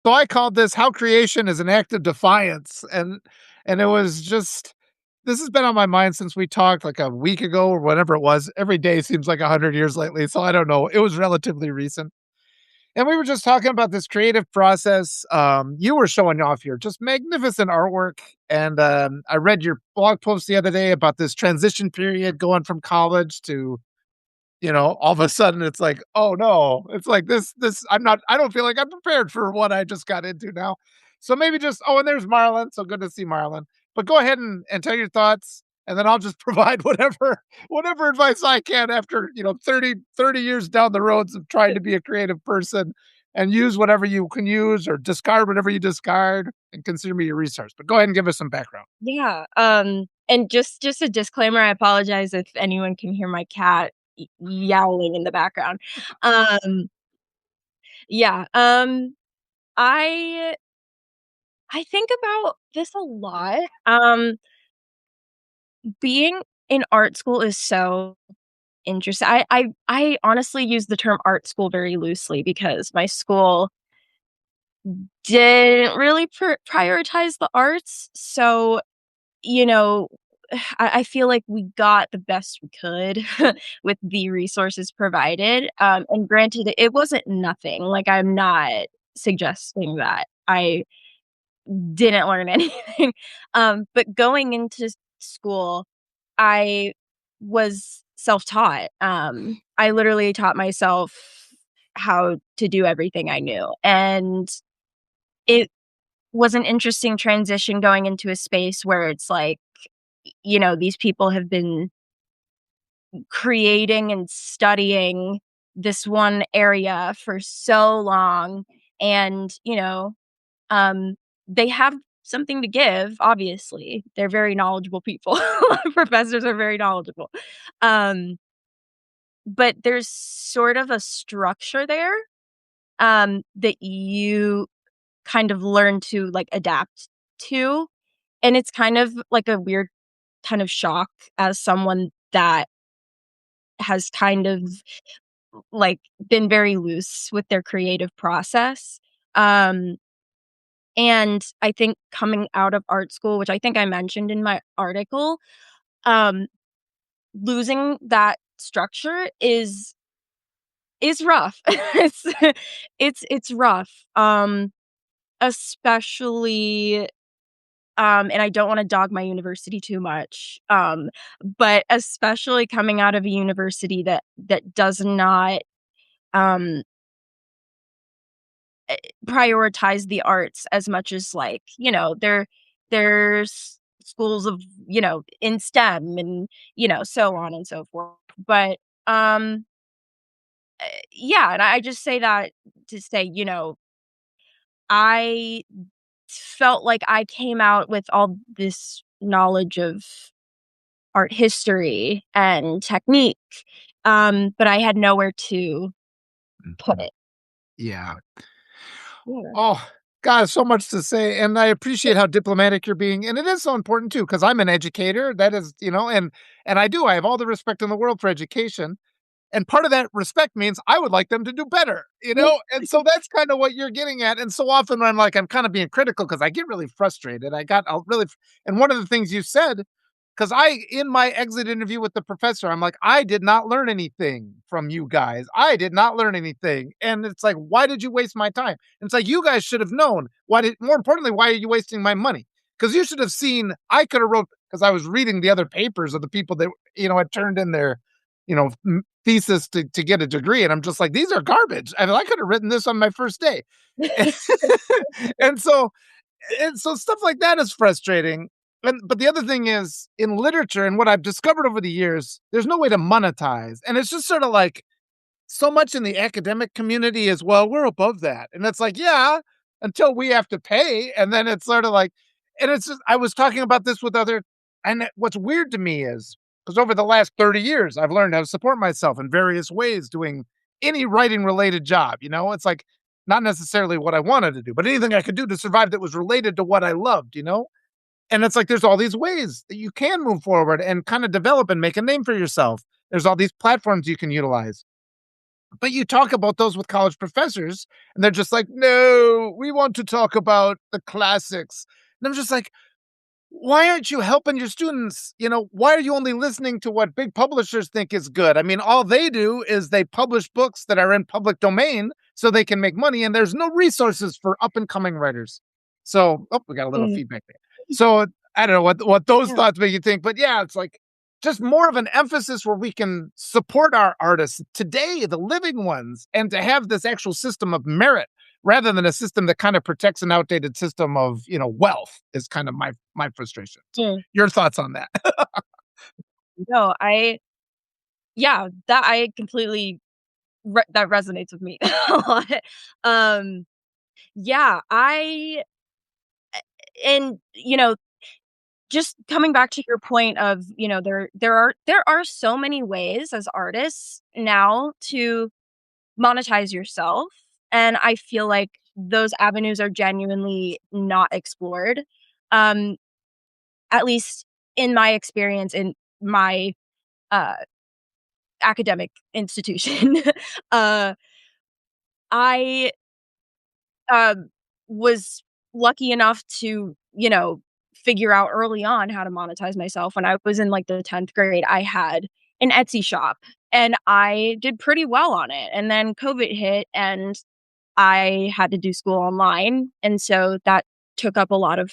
So I called this "How Creation is an Act of Defiance," and it was just this has been on my mind since we talked like a week ago or whatever it was. Every day seems like 100 years lately, so I don't know. It was relatively recent. And we were just talking about this creative process. You were showing off your just magnificent artwork, and I read your blog post the other day about this transition period going from college to all of a sudden it's like, "Oh, no." It's like this I don't feel like I'm prepared for what I just got into now. So maybe just and there's Marlon, so good to see Marlon. But go ahead and tell your thoughts, and then I'll just provide whatever advice I can after, 30 years down the roads of trying to be a creative person and use whatever you can use or discard whatever you discard and consider me your resource. But go ahead and give us some background. Yeah, and just a disclaimer, I apologize if anyone can hear my cat yowling in the background. Um, yeah, I I think about this a lot. Being in art school is so interesting. I honestly use the term art school very loosely because my school didn't really prioritize the arts, so you know, I feel like we got the best we could with the resources provided. And granted, it wasn't nothing. Like, I'm not suggesting that I didn't learn anything. But going into school, I was self-taught. I literally taught myself how to do everything I knew. And it was an interesting transition going into a space where it's like, these people have been creating and studying this one area for so long and, um, they have something to give, obviously. They're very knowledgeable people. Professors are very knowledgeable. Um, but there's sort of a structure there, that you kind of learn to, like, adapt to, and it's kind of like a weird kind of shock as someone that has kind of, like, been very loose with their creative process. Um, and I think coming out of art school, which I think I mentioned in my article, um, losing that structure is rough. It's rough, especially, and I don't wanna dog my university too much, but especially coming out of a university that does not, um, prioritize the arts as much as, like, there's schools of, in STEM and, so on and so forth. But, yeah, and I just say that to say, I felt like I came out with all this knowledge of art history and technique, but I had nowhere to put Mhm. it. Yeah. Yeah. Oh, God, so much to say, and I appreciate how diplomatic you're being, and it is so important too, because 'cause I'm an educator, that is, and I have all the respect in the world for education, and part of that respect means I would like them to do better, and so that's kinda what you're getting at, and so often when I'm kinda being critical because I get really frustrated, I got a really and one of the things you said 'cause in my exit interview with the professor, I'm like, "I did not learn anything from you guys. I did not learn anything." And it's like, "Why did you waste my time?" And it's like, "You guys should have known. More importantly, why are you wasting my money? Because you should have seen I could have wrote." Because I was reading the other papers of the people that, had turned in their, thesis to get a degree, and I'm just like, "These are garbage. I mean, I could have written this on my first day." And so stuff like that is frustrating. But the other thing is in literature and what I've discovered over the years, there's no way to monetize. And it's just sort of like so much in the academic community as well. We're above that. And it's like, yeah, until we have to pay. And then it's sort of like, and it's just, I was talking about this with and what's weird to me is because over the last 30 years, I've learned how to support myself in various ways doing any writing related job. It's like not necessarily what I wanted to do, but anything I could do to survive that was related to what I loved. And it's like there's all these ways that you can move forward and kinda develop and make a name for yourself. There's all these platforms you can utilize. But you talk about those with college professors, and they're just like, "No, we want to talk about the classics." And I'm just like, why aren't you helping your students? Why are you only listening to what big publishers think is good? I mean, all they do is they publish books that are in public domain so they can make money, and there's no resources for up and coming writers. So, oh, we got a little Mm, feedback there. So, I don't know what those yeah. thoughts make you think, but yeah, it's like just more of an emphasis where we can support our artists today, the living ones, and to have this actual system of merit rather than a system that kind of protects an outdated system of, wealth is kind of my frustration. So Mm. your thoughts on that? No, yeah, that I completely that resonates with me a lot. Um, yeah, and, just coming back to your point of, there are so many ways as artists now to monetize yourself, and I feel like those avenues are genuinely not explored, um, at least in my experience in my, uh, academic institution. Uh, I, um, was lucky enough to, figure out early on how to monetize myself. When I was in, like, the 10th grade, I had an Etsy shop, and I did pretty well on it, and then COVID hit, and I had to do school online, and so that took up a lot of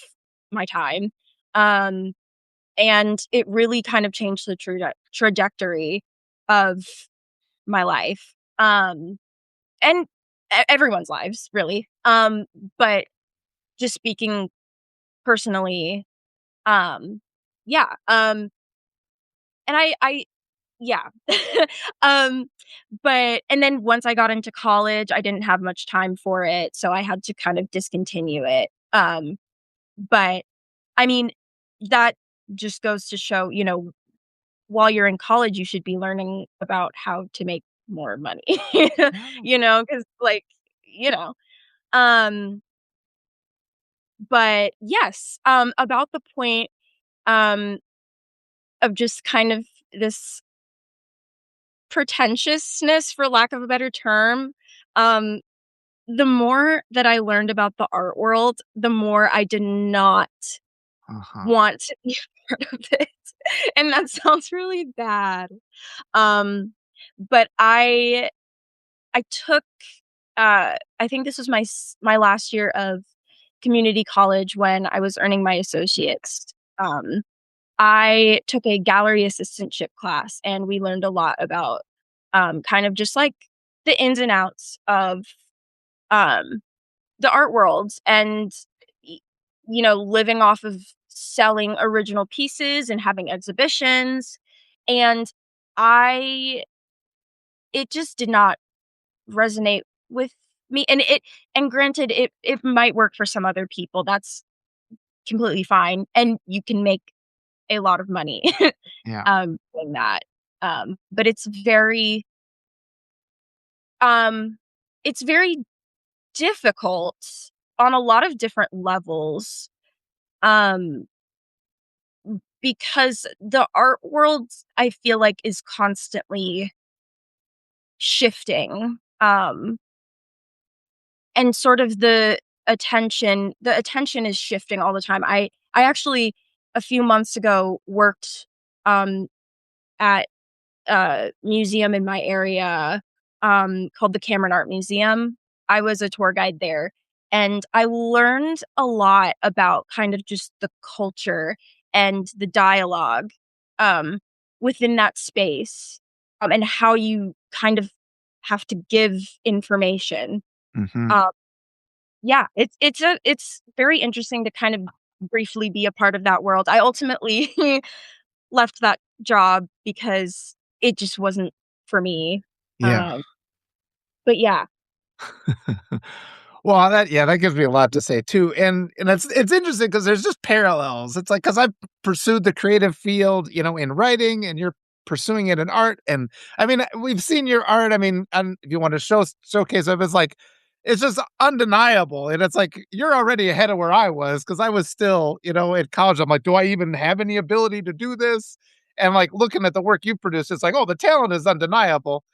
my time, um, and it really kind of changed the trajectory of my life, and everyone's lives, really, but just speaking personally, um, yeah, and I yeah. Um, but and then once I got into college, I didn't have much time for it, so I had to kind of discontinue it. But I mean, that just goes to show, while you're in college, you should be learning about how to make more money, Yeah. because like, you know, um, but yes, about the point, um, of just kind of this pretentiousness, for lack of a better term, um, the more that I learned about the art world, the more I did not Uh-huh. want to be a part of it, and that sounds really bad. Um, but I took, I think this was my last year of community college when I was earning my associates. Um, I took a gallery assistantship class, and we learned a lot about, kind of just like the ins and outs of, um, the art world and, y living off of selling original pieces and having exhibitions, and I it just did not resonate with me, and granted, it might work for some other people, that's completely fine, and you can make a lot of money, Yeah. doing that, but um, it's very difficult on a lot of different levels, um, because the art world, I feel like, is constantly shifting, and sort of the attention is shifting all the time. I actually, a few months ago, worked, um, at museum in my area, called the Cameron Art Museum. I was a tour guide there, and I learned a lot about kind of just the culture and the dialogue, um, within that space, and how you kind of have to give information. Mhm. Um, yeah, it's very interesting to kind of briefly be a part of that world. I ultimately left that job because it just wasn't for me, Yeah. um, but yeah. Well, that gives me a lot to say too, and it's interesting because there's just parallels. It's like because 'cause I've pursued the creative field, in writing, and you're pursuing it in art, and I mean, we've seen your art. I mean, and if you want to showcase it, it's like it's just undeniable, and it's like you're already ahead of where I was because I was still, at college. I'm like, do I even have any ability to do this? And like looking at the work you produce, it's like, oh, the talent is undeniable,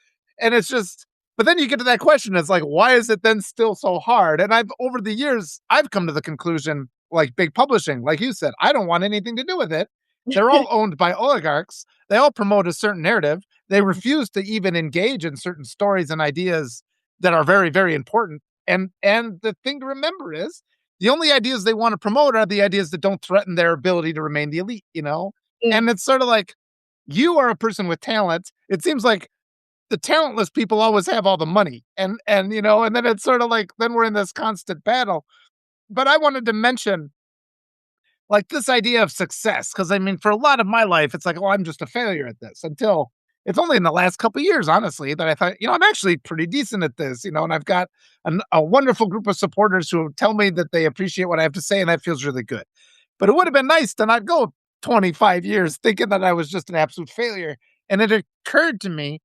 and it's just But then you get to that question, it's like, why is it then still so hard? And I've over the years, I've come to the conclusion, like big publishing, like you said, I don't want anything to do with it. They're all owned by oligarchs. They all promote a certain narrative. They refuse to even engage in certain stories and ideas that are very, very important. And the thing to remember is the only ideas they want to promote are the ideas that don't threaten their ability to remain the elite, you know? Mm, And it's sort of like you are a person with talent. It seems like the talentless people always have all the money. And you know, and then it's sort of like then we're in this constant battle. But I wanted to mention like this idea of success because I mean for a lot of my life it's like, oh, I'm just a failure at this until it's only in the last couple of years honestly that I thought, you know, I'm actually pretty decent at this, you know, and I've got a wonderful group of supporters who tell me that they appreciate what I have to say and that feels really good. But it would have been nice to not go 25 years thinking that I was just an absolute failure. And it occurred to me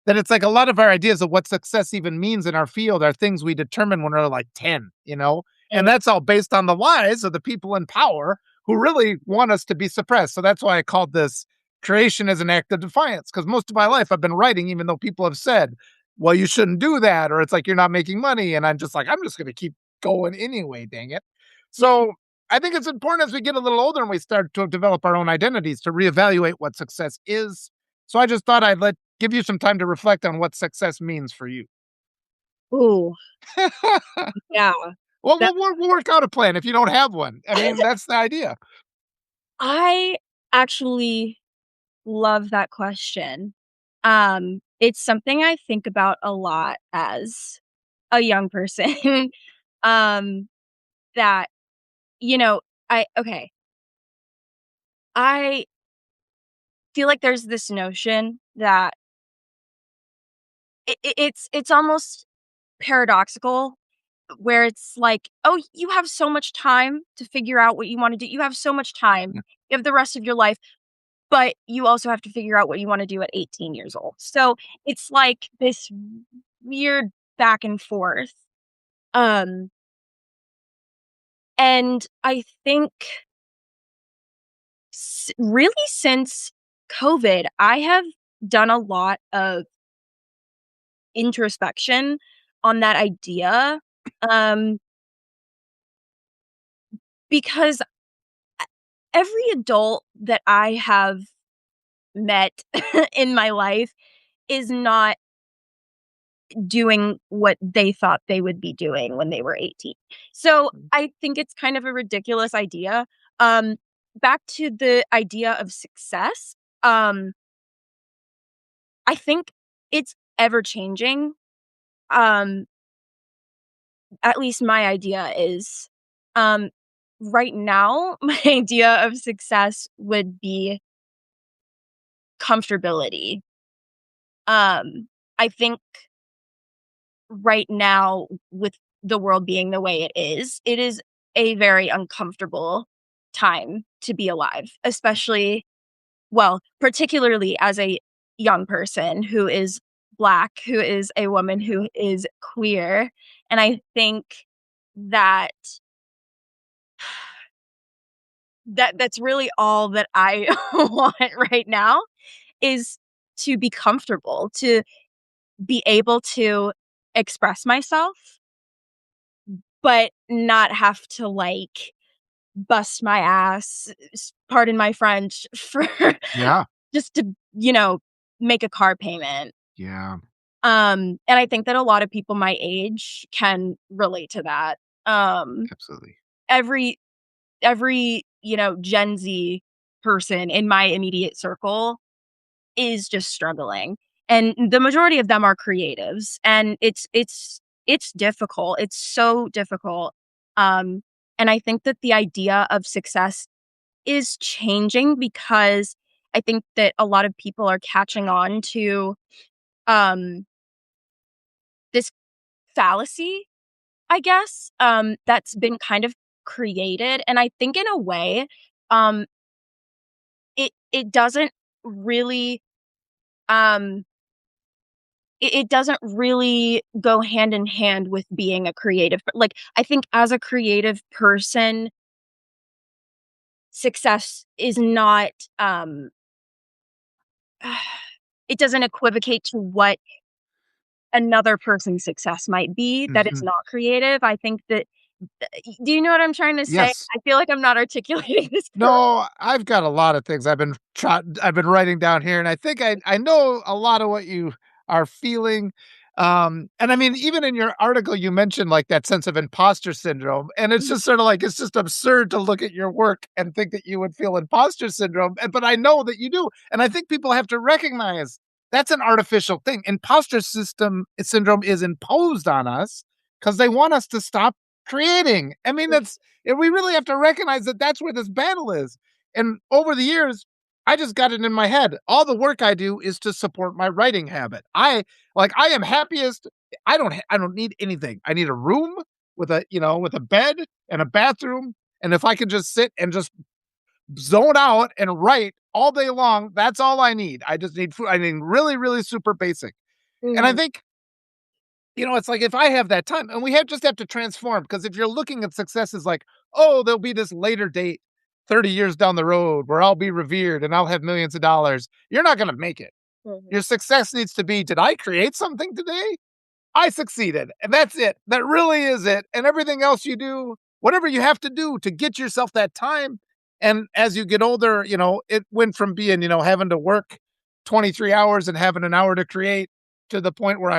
that it's like a lot of our ideas of what success even means in our field are things we determine when we're like 10, you know? And mm, that's all based on the lies of the people in power who really want us to be suppressed. So that's why I called this creation as an act of defiance. Because most of my life I've been writing, even though people have said, well, you shouldn't do that, or it's like you're not making money. And I'm just like, I'm just going to keep going anyway, dang it. mm. So I think it's important as we get a little older and we start to develop our own identities to reevaluate what success is. So I just thought I'd let give you some time to reflect on what success means for you. Ooh, yeah. Well, That we'll work out a plan if you don't have one. I mean, that's the idea. I actually love that question. It's something I think about a lot as a young person. um, that, you know, I feel like there's this notion that it's almost paradoxical where it's like, "Oh, you have so much time to figure out what you wanna do. You have so much time. Yeah. You have the rest of your life, but you also have to figure out what you wanna do at 18 years old." So, it's like this weird back and forth. Um, and I think really since COVID, I have done a lot of introspection on that idea, um, because every adult that I have met in my life is not doing what they thought they would be doing when they were 18. So, I think it's kind of a ridiculous idea. Um, Back to the idea of success, I think it's ever changing. Um, at least my idea is, um, right now, my idea of success would be comfortability. I think right now, with the world being the way it is a very uncomfortable time to be alive, especially well, particularly as a young person who is Black, who is a woman who is queer, and I think that that's really all that I want right now is to be comfortable, to be able to express myself, but not have to, like, bust my ass, pardon my French, for Yeah. just to, you know, make a car payment. Yeah. And I think that a lot of people my age can relate to that. Um, Absolutely. every you know, Gen Z person in my immediate circle is just struggling. And the majority of them are creatives, and it's difficult. It's so difficult. Um, and I think that the idea of success is changing because I think that a lot of people are catching on to um this fallacy, I guess, that's been kind of created. And I think in a way, um, it doesn't really um it doesn't really go hand in hand with being a like, I think as a creative person, success is not, it doesn't equivocate to what another person's success might be that is Mhm. not creative. I think that do you know what I'm trying to say? Yes. I feel like I'm not articulating this correctly. No, I've got a lot of things I've been writing down here, and I think I know a lot of what you are feeling. And I mean, even in your article, you mentioned like that sense of imposter syndrome, and it's just sort of like it's just absurd to look at your work and think that you would feel imposter syndrome. But I know that you do, and I think people have to recognize that's an artificial thing. Imposter system syndrome is imposed on us because they want us to stop creating. I mean, that's and we really have to recognize that that's where this battle is. And over the years, I just got it in my head. All the work I do is to support my writing habit. I am happiest. I don't need anything. I need a room with with a bed and a bathroom. And if I can just sit and just zone out and write all day long, that's all I need. I just need food. I mean, really, really super basic. And I Mhm, think it's like if I have that time and just have to transform because if you're looking at success as like, oh, there'll be this later date 30 years down the road where I'll be revered and I'll have millions of dollars, you're not going to make it. mhm. Your success needs to be, did I create something today? I succeeded. And that's it. That really is it. And everything else you do, whatever you have to do to get yourself that time. And as you get older, it went from being, having to work 23 hours and having an hour to create to the point where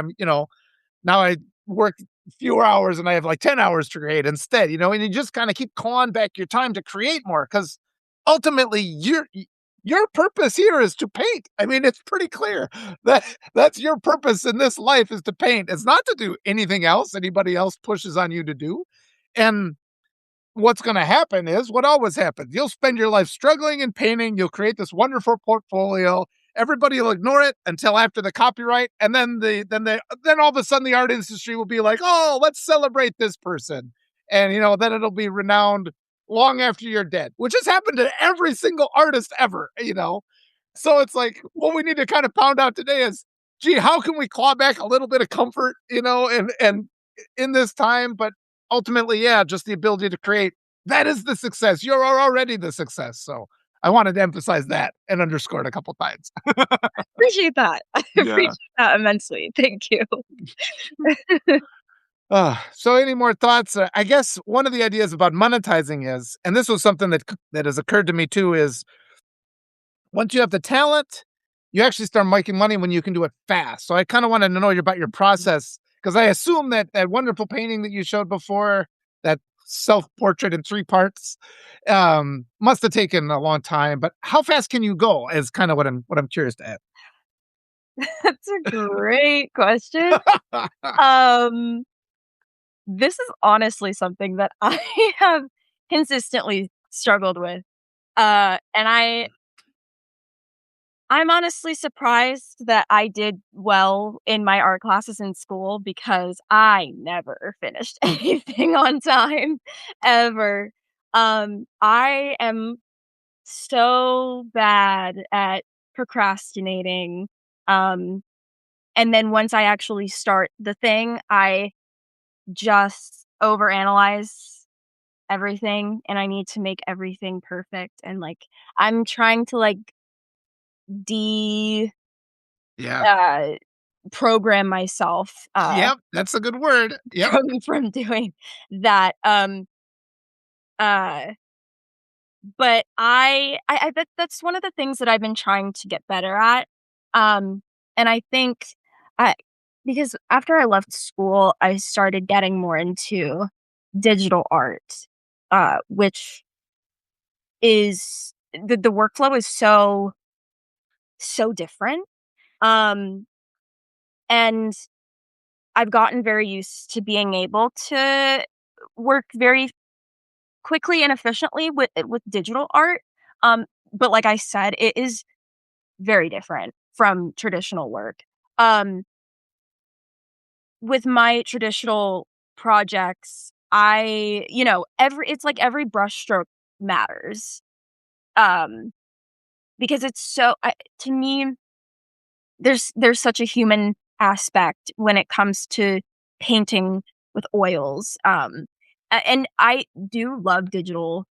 now I work fewer hours and I have like 10 hours to create instead, and you just kind of keep clawing back your time to create more because ultimately your purpose here is to paint. I mean, it's pretty clear that that's your purpose in this life is to paint. It's not to do anything else anybody else pushes on you to do. And what's going to happen is what always happens. You'll spend your life struggling and painting. You'll create this wonderful portfolio. Everybody will ignore it until after the copyright, and then all of a sudden the art industry will be like, "Oh, let's celebrate this person," and then it'll be renowned long after you're dead, which has happened to every single artist ever. So it's like what we need to kind of pound out today is, gee, how can we claw back a little bit of comfort, and in this time, but ultimately, yeah, just the ability to create. That is the success. You're already the success. So I wanted to emphasize that and underscore it a couple times. Appreciate that. I appreciate Yeah. that immensely. Thank you. So any more thoughts? I guess one of the ideas about monetizing is, and this was something that has occurred to me too, is once you have the talent, you actually start making money when you can do it fast. So I kind of wanted to know about your process because I assume that that wonderful painting that you showed before, that self portrait in three parts, must have taken a long time. But how fast can you go? Is kind of what I'm curious to That's a great question. ask. Um, this is honestly something that I have consistently struggled with. And I'm honestly surprised that I did well in my art classes in school because I never finished anything on time ever. I am so bad at procrastinating. Um, and then once I actually start the thing, I just overanalyze everything and I need to make everything perfect and like I'm trying to like de Yeah. uh program myself Yep. That's a good word. Yep. from doing that. Uh but I that's one of the things that I've been trying to get better at. And I think I because after I left school, I started getting more into digital art, which is the workflow is so different. Um, and I've gotten very used to being able to work very quickly and efficiently with digital art. But like I said, it is very different from traditional work. Um, with my traditional projects, every it's like every brushstroke matters. Um, because it's to me, there's such a human aspect when it comes to painting with oils. And I do love digital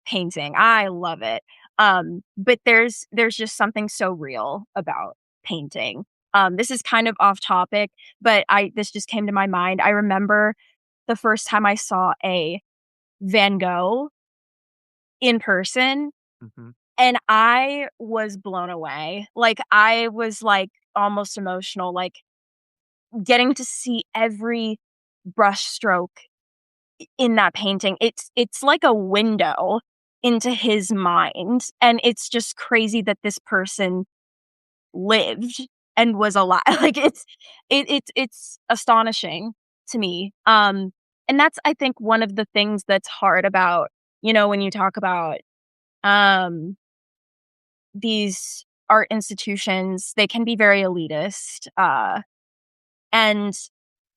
painting. I love it. But there's just something so real about painting. This is kind of off topic, but I this just came to my mind. I remember the first time I saw a Van Gogh in person, Mhm. and I was blown away. Like, I was, like, almost emotional, like, getting to see every brush stroke in that painting. It's like a window into his mind, and it's just crazy that this person lived and was alive. Like, it's astonishing to me. And that's, I think, one of the things that's hard about, when you talk about, um, these art institutions, they can be very elitist, and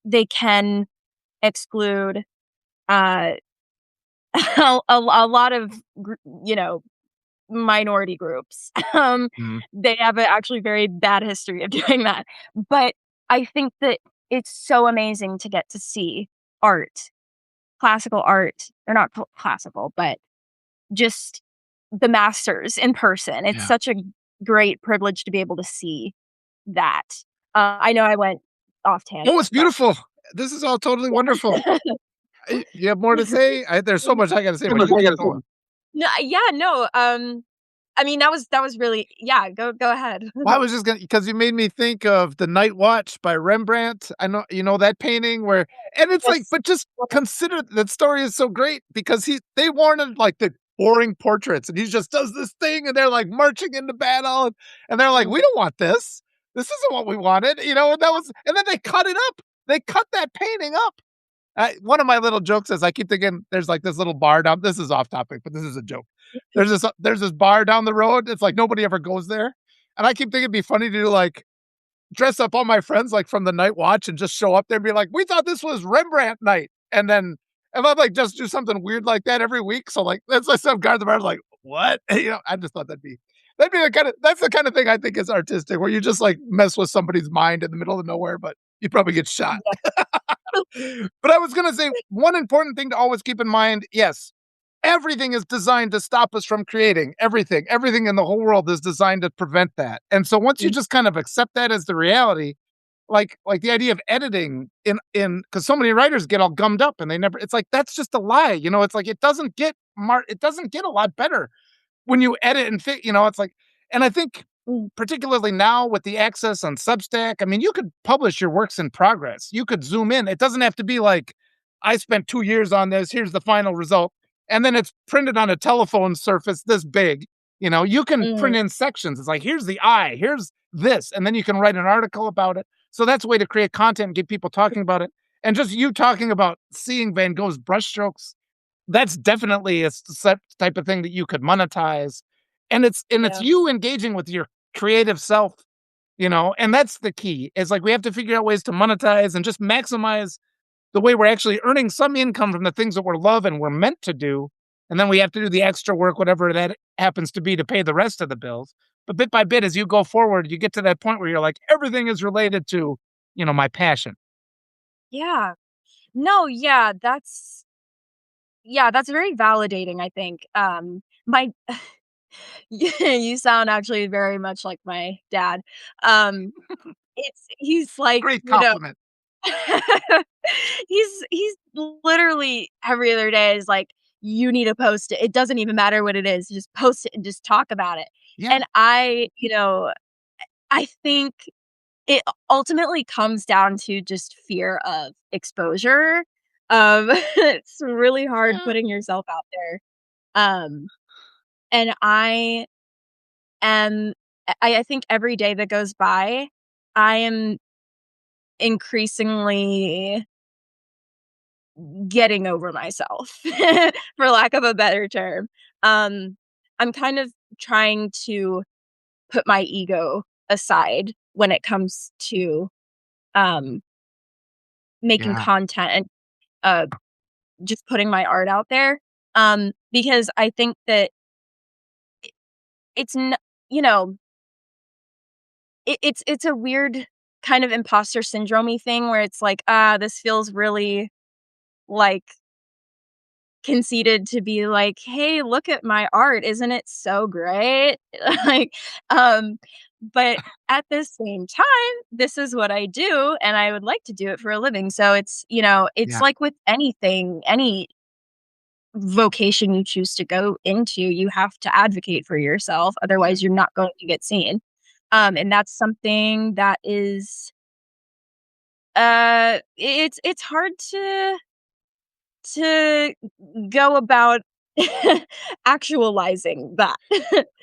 they can exclude, uh, a lot of you know, minority groups. Mhm. They have a actually very bad history of doing that. But I think that it's so amazing to get to see art, classical art, or not classical, but just the masters in person. It's Yeah. such a great privilege to be able to see that. I know I went off Oh, tangent, it's but beautiful. This is all totally wonderful. yeah. You have more to say? There's so much I gotta say, So but much you I keep gotta say. going. No, yeah, no. I mean, that was really, yeah. Go ahead. Well, I was just gonna because you made me think of The Night Watch by Rembrandt. I know you know that painting where and it's like Yes. but just consider that story is so great because they wanted, like, the boring portraits, and he just does this thing, and they're, like, marching into battle, and they're like, "We don't want this. This isn't what we wanted," and that was and then they cut it up. They cut that painting up. One of my little jokes is I keep thinking there's, like, this little bar down this is off topic, but this is a joke. There's this bar down the road, it's like nobody ever goes there, and I keep thinking it'd be funny to, like, dress up all my friends, like, from the Night Watch and just show up there and be like, "We thought this was Rembrandt night," and then, like, just do something weird like that every week, so, like, that's like some guy at the bar like, "What?" I just thought that'd be the kinda that's the kinda thing I think is artistic, where you just, like, mess with somebody's mind in the middle of nowhere, but you probably get shot. Yeah. But I was gonna say one important thing to always keep in mind, yes, everything is designed to stop us from creating. Everything. Everything in the whole world is designed to prevent that. And so once you Mhm. just kind of accept that as the reality, like the idea of editing in because so many writers get all gummed up and they never it's like that's just a lie. It's like it doesn't get a lot better when you edit and it's like and I think particularly now with the access on Substack, I mean, you could publish your works in progress. You could zoom in. It doesn't have to be like, I spent 2 years on this. Here's the final result. And then it's printed on a telephone surface this big. You can Mhm. print in sections. It's like, here's the eye, here's this. And then you can write an article about it. So that's a way to create content and get people talking about it. And just you talking about seeing Van Gogh's brushstrokes that's definitely a type of thing that you could monetize, and it's Yeah. you engaging with your creative self, and that's the key. Is like we have to figure out ways to monetize and just maximize the way we're actually earning some income from the things that we're love and we're meant to do, and then we have to do the extra work, whatever that happens to be, to pay the rest of the bills. But bit by bit, as you go forward, you get to that point where you're like, everything is related to, my passion. Yeah. No, that's very validating, I think. My you sound actually very much like my dad. Um, he's like, Great compliment. he's literally every other day is like, "You need to post it. It doesn't even matter what it is. Just post it and just talk about it." Yeah. And I think it ultimately comes down to just fear of exposure. It's really hard Yeah. putting yourself out there. Um, and am I think every day that goes by, I am increasingly getting over myself, for lack of a better term. Um, I'm kind of trying to put my ego aside when it comes to, um, making Yeah. content and, just putting my art out there, because I think that it's n you know, it's a weird kind of imposter syndromey thing where it's like, "Ah, this feels really like conceited to be like, "Hey, look at my art. Isn't it so great?" Like, um, but at the same time, this is what I do, and I would like to do it for a living. So it's Yeah. like with anything, any vocation you choose to go into, you have to advocate for yourself, Yeah. otherwise you're not going to get seen. And that's something that is it's hard to go about actualizing that.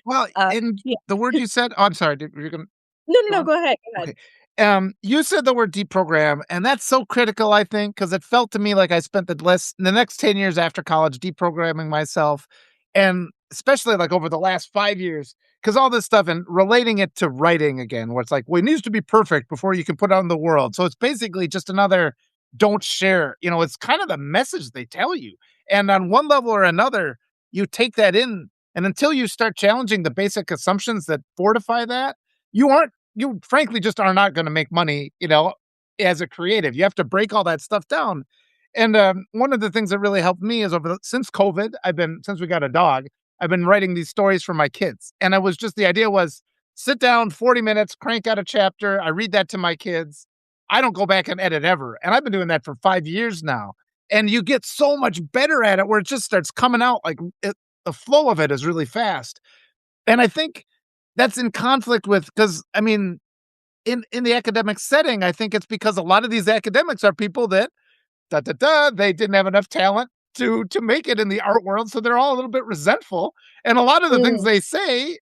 Well, uh in yeah. the word you said, oh, I'm sorry, did were you gonna No, no, go no, on? go ahead, go ahead. Okay. You said the word deprogram, and that's so critical, I think, because it felt to me like I spent the next 10 years after college deprogramming myself, and especially like over the last 5 years, because all this stuff and relating it to writing again, where it's like, well, it needs to be perfect before you can put it out in the world. So it's basically just another don't share. It's kind of the message they tell you. And on one level or another, you take that in. And until you start challenging the basic assumptions that fortify that, you frankly just are not gonna make money, as a creative. You have to break all that stuff down. And, one of the things that really helped me is since COVID, since we got a dog, I've been writing these stories for my kids. And the idea was sit down 40 minutes, crank out a chapter. I read that to my kids. I don't go back and edit ever. And I've been doing that for 5 years now. And you get so much better at it where it just starts coming out the flow of it is really fast. And I think that's in conflict with because I mean, in the academic setting, I think it's because a lot of these academics are people that they didn't have enough talent to make it in the art world, so they're all a little bit resentful. And a lot of the things Mm, they say,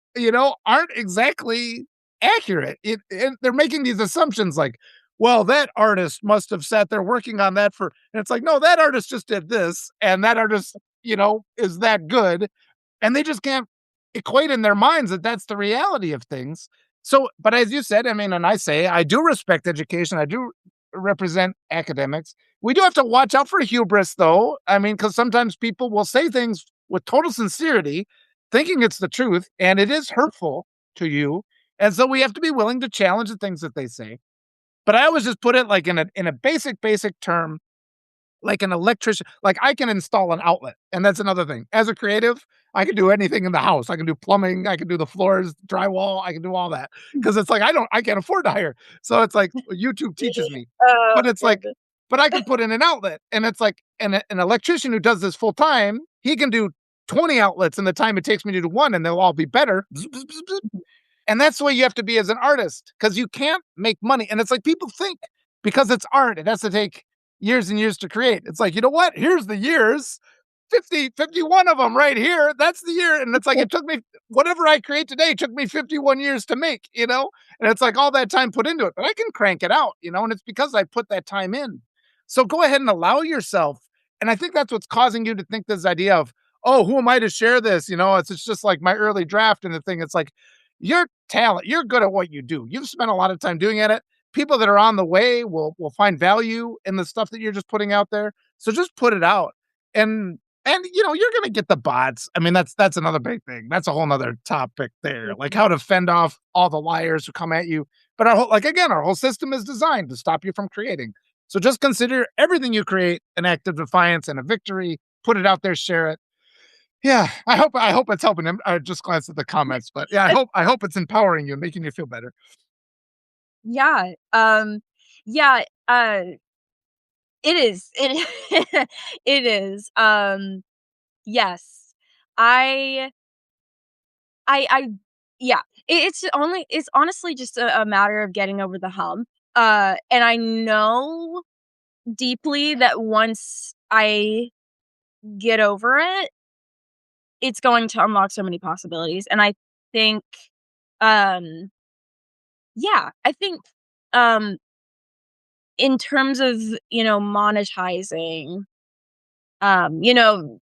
aren't exactly accurate. And they're making these assumptions like, well, that artist must have sat there working on that and it's like, no, that artist just did this, and that artist, is that good and they just can't equate in their minds that that's the reality of things. So, but as you said, I mean, and I say, I do respect education. I do represent academics. We do have to watch out for hubris, though. I mean, because sometimes people will say things with total sincerity, thinking it's the truth, and it is hurtful to you. And so we have to be willing to challenge the things that they say. But I always just put it like in a basic term like an electrician, like I can install an outlet. And that's another thing. As a creative, I can do anything in the house. I can do plumbing, I can do the floors, drywall, I can do all that. Cause it's like I can't afford to hire. So it's like YouTube teaches me. oh But it's like, goodness. but I can put in an outlet. And it's like an electrician who does this full time, he can do 20 outlets in the time it takes me to do one and they'll all be better. And that's the way you have to be as an artist because you can't make money. And it's like people think because it's art, it has to take years and years to create. It's like, you know what? Here's the years 51 of them right here. That's the year. And it's like, it took me, whatever I create today took me 51 years to make. And it's like all that time put into it, but I can crank it out. And it's because I put that time in. So go ahead and allow yourself. And I think that's what's causing you to think this idea of, oh, who am I to share this? It's just like my early draft and the thing. It's like, your talent, you're good at what you do. You've spent a lot of time doing it. People that are on the way will find value in the stuff that you're just putting out there. So just put it out. And you're gonna get the bots. I mean, that's another big thing. That's a whole nother topic there. Like how to fend off all the liars who come at you. But our whole system is designed to stop you from creating. So just consider everything you create an act of defiance and a victory. Put it out there, share it. Yeah, I hope it's helping him. I just glanced at the comments, but yeah, I hope it's empowering you and making you feel better. Yeah, yeah, it is. It is. Yes. I I yeah. It's honestly just a matter of getting over the hump. And I know deeply that once I get over it, it's going to unlock so many possibilities. And I think, um, yeah, I think, um, in terms of, monetizing,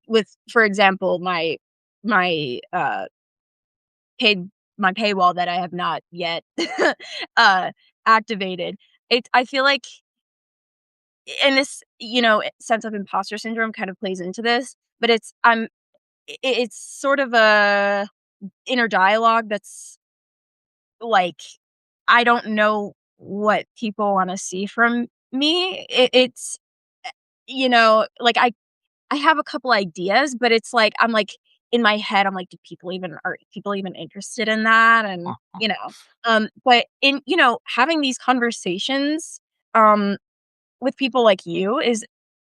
with, for example, my, paid my paywall that I have not yet, uh, activated. I feel like in this, sense of imposter syndrome kind of plays into this, but it's sort of a inner dialogue that's like, I don't know what people wanna see from me. It's, like, I have a couple ideas, but it's like I'm like in my head, I'm like, "Do people even are people even interested in that?" And, but in having these conversations, um, with people like you is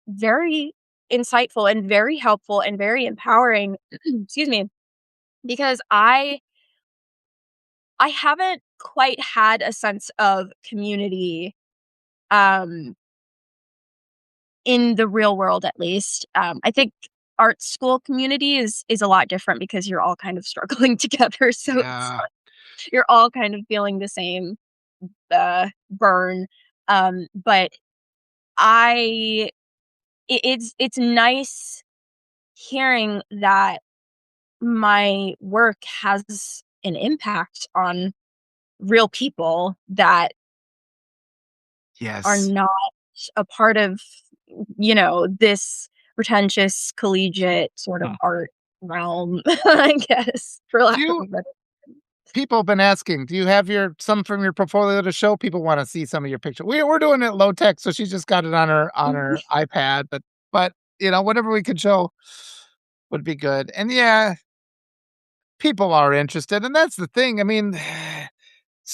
very insightful and very helpful and very empowering, excuse me, because I haven't quite had a sense of community, um, in the real world at least. I think art school community is a lot different because you're all kind of struggling together, so it's Yeah. you're all kind of feeling the same, burn, but I it's nice hearing that my work has an impact on real people that are Yes. not a part of, this pretentious collegiate sort of Huh. art realm, I guess, for Do lack of you a better. People have been asking, do you have your some from your portfolio to show? People wanna see some of your picture. We're doing it low tech, so she just got it on her iPad, but, whatever we could show would be good. And yeah, people are interested, and that's the thing. I mean,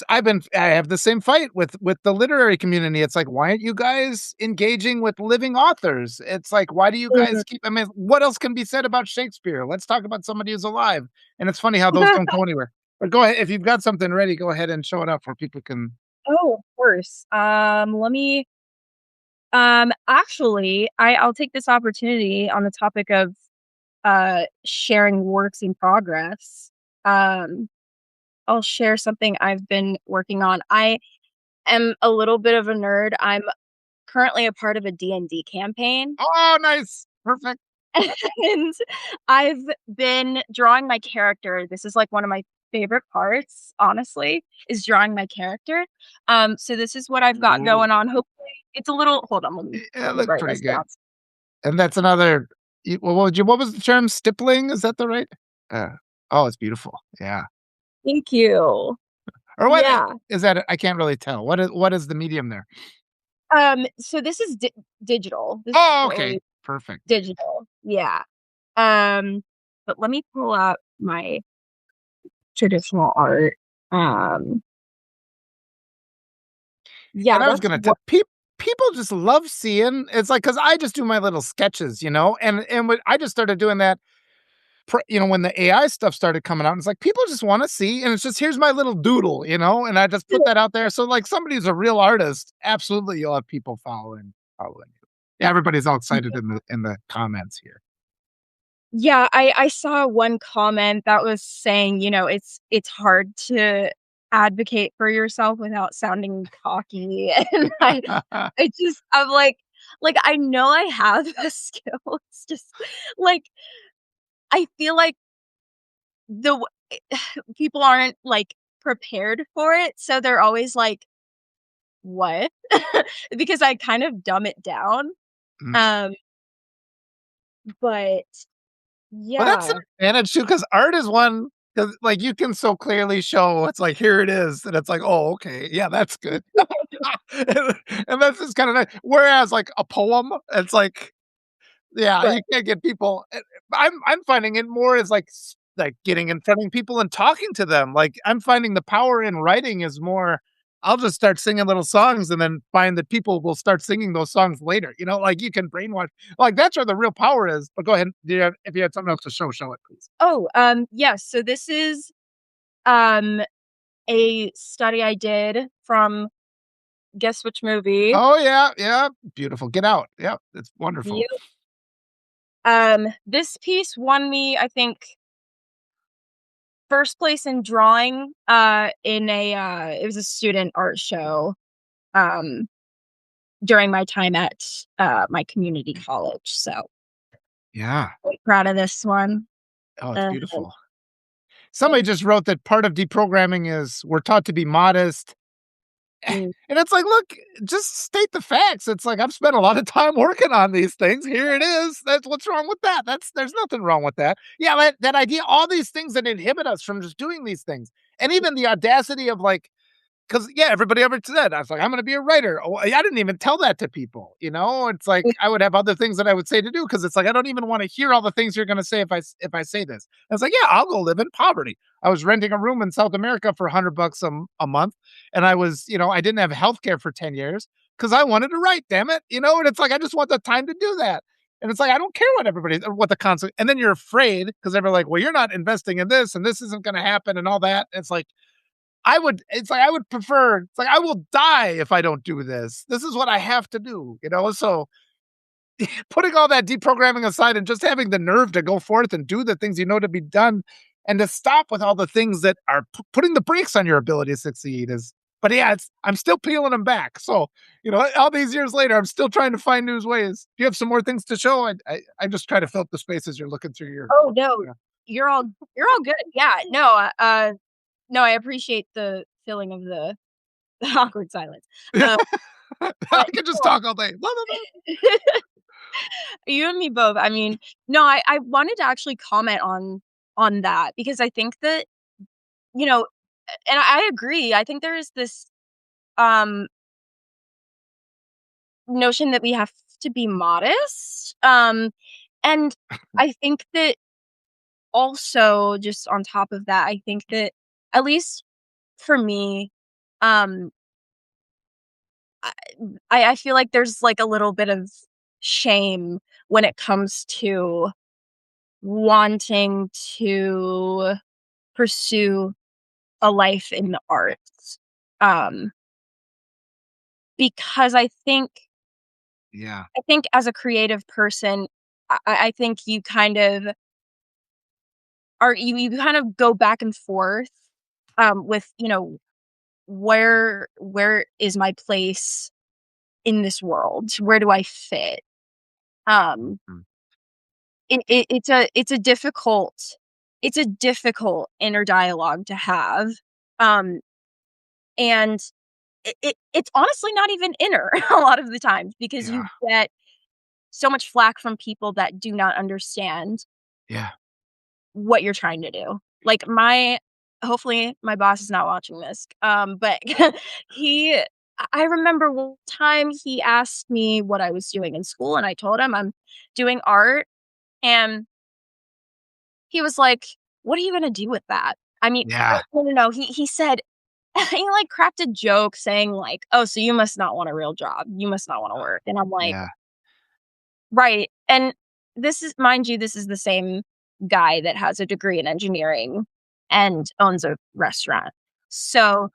I have the same fight with the literary community. It's like, why aren't you guys engaging with living authors? It's like, why do you guys keep I mean, what else can be said about Shakespeare? Let's talk about somebody who's alive. And it's funny how those don't go anywhere. But go ahead. If you've got something ready, go ahead and show it up where people can. Oh, of course. Let me actually, I'll take this opportunity on the topic of sharing works in progress. Um, I'll share something I've been working on. I am a little bit of a nerd. I'm currently a part of a D&D campaign. Oh, nice. Perfect. And I've been drawing my character. This is like one of my favorite parts, honestly, is drawing my character. So this is what I've got Ooh, going on. Hopefully, it's a little. Hold on, yeah, it let me looked write pretty this good. down. And that's another what was the term? Stippling? Is that the right? Uh, oh, it's beautiful. Yeah. Thank you. Or what Yeah. is that? I can't really tell. What is the medium there? So this is digital. This is Oh, okay. totally Perfect. digital. Yeah. Um, but let me pull up my traditional art. Um, yeah, And I was that's gonna tell what. people just love seeing it's like because I just do my little sketches, and when I just started doing that, when the AI stuff started coming out, and it's like people just want to see, and it's just here's my little doodle, and I just put that out there. So like somebody who's a real artist, absolutely, you'll have people following you. Yeah, everybody's all excited in the comments here. Yeah, I saw one comment that was saying, it's hard to advocate for yourself without sounding cocky, and I'm like, I know I have the skill, it's just, like, I feel like the w people aren't, like, prepared for it, so they're always like, "What?" Because I kind of dumb it down, Mm. um, but Well, that's an yeah. advantage too, because art is one because like you can so clearly show it's like here it is, and it's like, oh, okay, yeah, that's good. and, and that's just kind of nice. Whereas like a poem, it's like, yeah, Right. you can't get people. I'm finding it more as like like getting in front of people and talking to them. Like I'm finding the power in writing is more. I'll just start singing little songs and then find that people will start singing those songs later. Like you can brainwash. Like that's where the real power is. But go ahead. If you had something else to show it, please. Oh, yes, so this is, um, a study I did from guess which movie? Oh yeah, yeah, beautiful. Get out. Yep, it's wonderful. You this piece won me, I think, 1st place in drawing, in it was a student art show, um, during my time at, my community college, so Yeah. quite proud of this one. Oh, it's Uh, beautiful. Somebody thank just wrote that part of deprogramming is we're taught to be modest. you. And it's like, look, just state the facts. It's like I've spent a lot of time working on these things. Here it is. That's what's wrong with that. There's nothing wrong with that. Yeah, that idea, all these things that inhibit us from just doing these things. And even the audacity of like 'cause yeah, everybody ever said, I was like, "I'm gonna be a writer." Oh, I didn't even tell that to people, you know? It's like, I would have other things that I would say to do because it's like, I don't even wanna hear all the things you're gonna say if I say this. I was like, "Yeah, I'll go live in poverty." I was renting a room in South America for $100 a month, and I was, I didn't have healthcare for 10 years because I wanted to write, damn it, and it's like, I just want the time to do that. And it's like, I don't care what the consequence, and then you're afraid because they're like, "Well, you're not investing in this, and this isn't gonna happen," and all that. It's like, I would prefer, it's like, I will die if I don't do this. This is what I have to do? So putting all that deprogramming aside and just having the nerve to go forth and do the things to be done and to stop with all the things that are putting the brakes on your ability to succeed is, but yeah, I'm still peeling them back. So, all these years later, I'm still trying to find new ways. Do you have some more things to show? I just try to fill up the spaces you're looking through your, Oh, no. yeah. You're all you're all good. Yeah, no, no, I appreciate the feeling of the the awkward silence. Yeah. Um, I but could just no, talk all day. Blah, blah, blah. you and me both. I mean, no, I wanted to actually comment on that because I think that, you know, and I agree. I think there is this um notion that we have to be modest. And I think that also just on top of that, I think that at least for me, um I I feel like there's, like, a little bit of shame when it comes to wanting to pursue a life in the arts, um, because Yeah. I think as a creative person, I think you kind of you kind of go back and forth, with, where is my place in this world? Where do I fit? Um Mhm. it's a difficult inner dialogue to have, um, and it's honestly not even inner a lot of the times because Yeah. you get so much flack from people that do not understand Yeah. what you're trying to do. Like, my hopefully, my boss is not watching this, but he I remember one time he asked me what I was doing in school, and I told him I'm doing art, and he was like, "What are you gonna do with that?" I mean, Yeah. no, no, no, he said he, like, cracked a joke saying, like, "Oh, so you must not want a real job. You must not wanna work." And I'm like, Yeah. "Right." And this is mind you, this is the same guy that has a degree in engineering and owns a restaurant. So,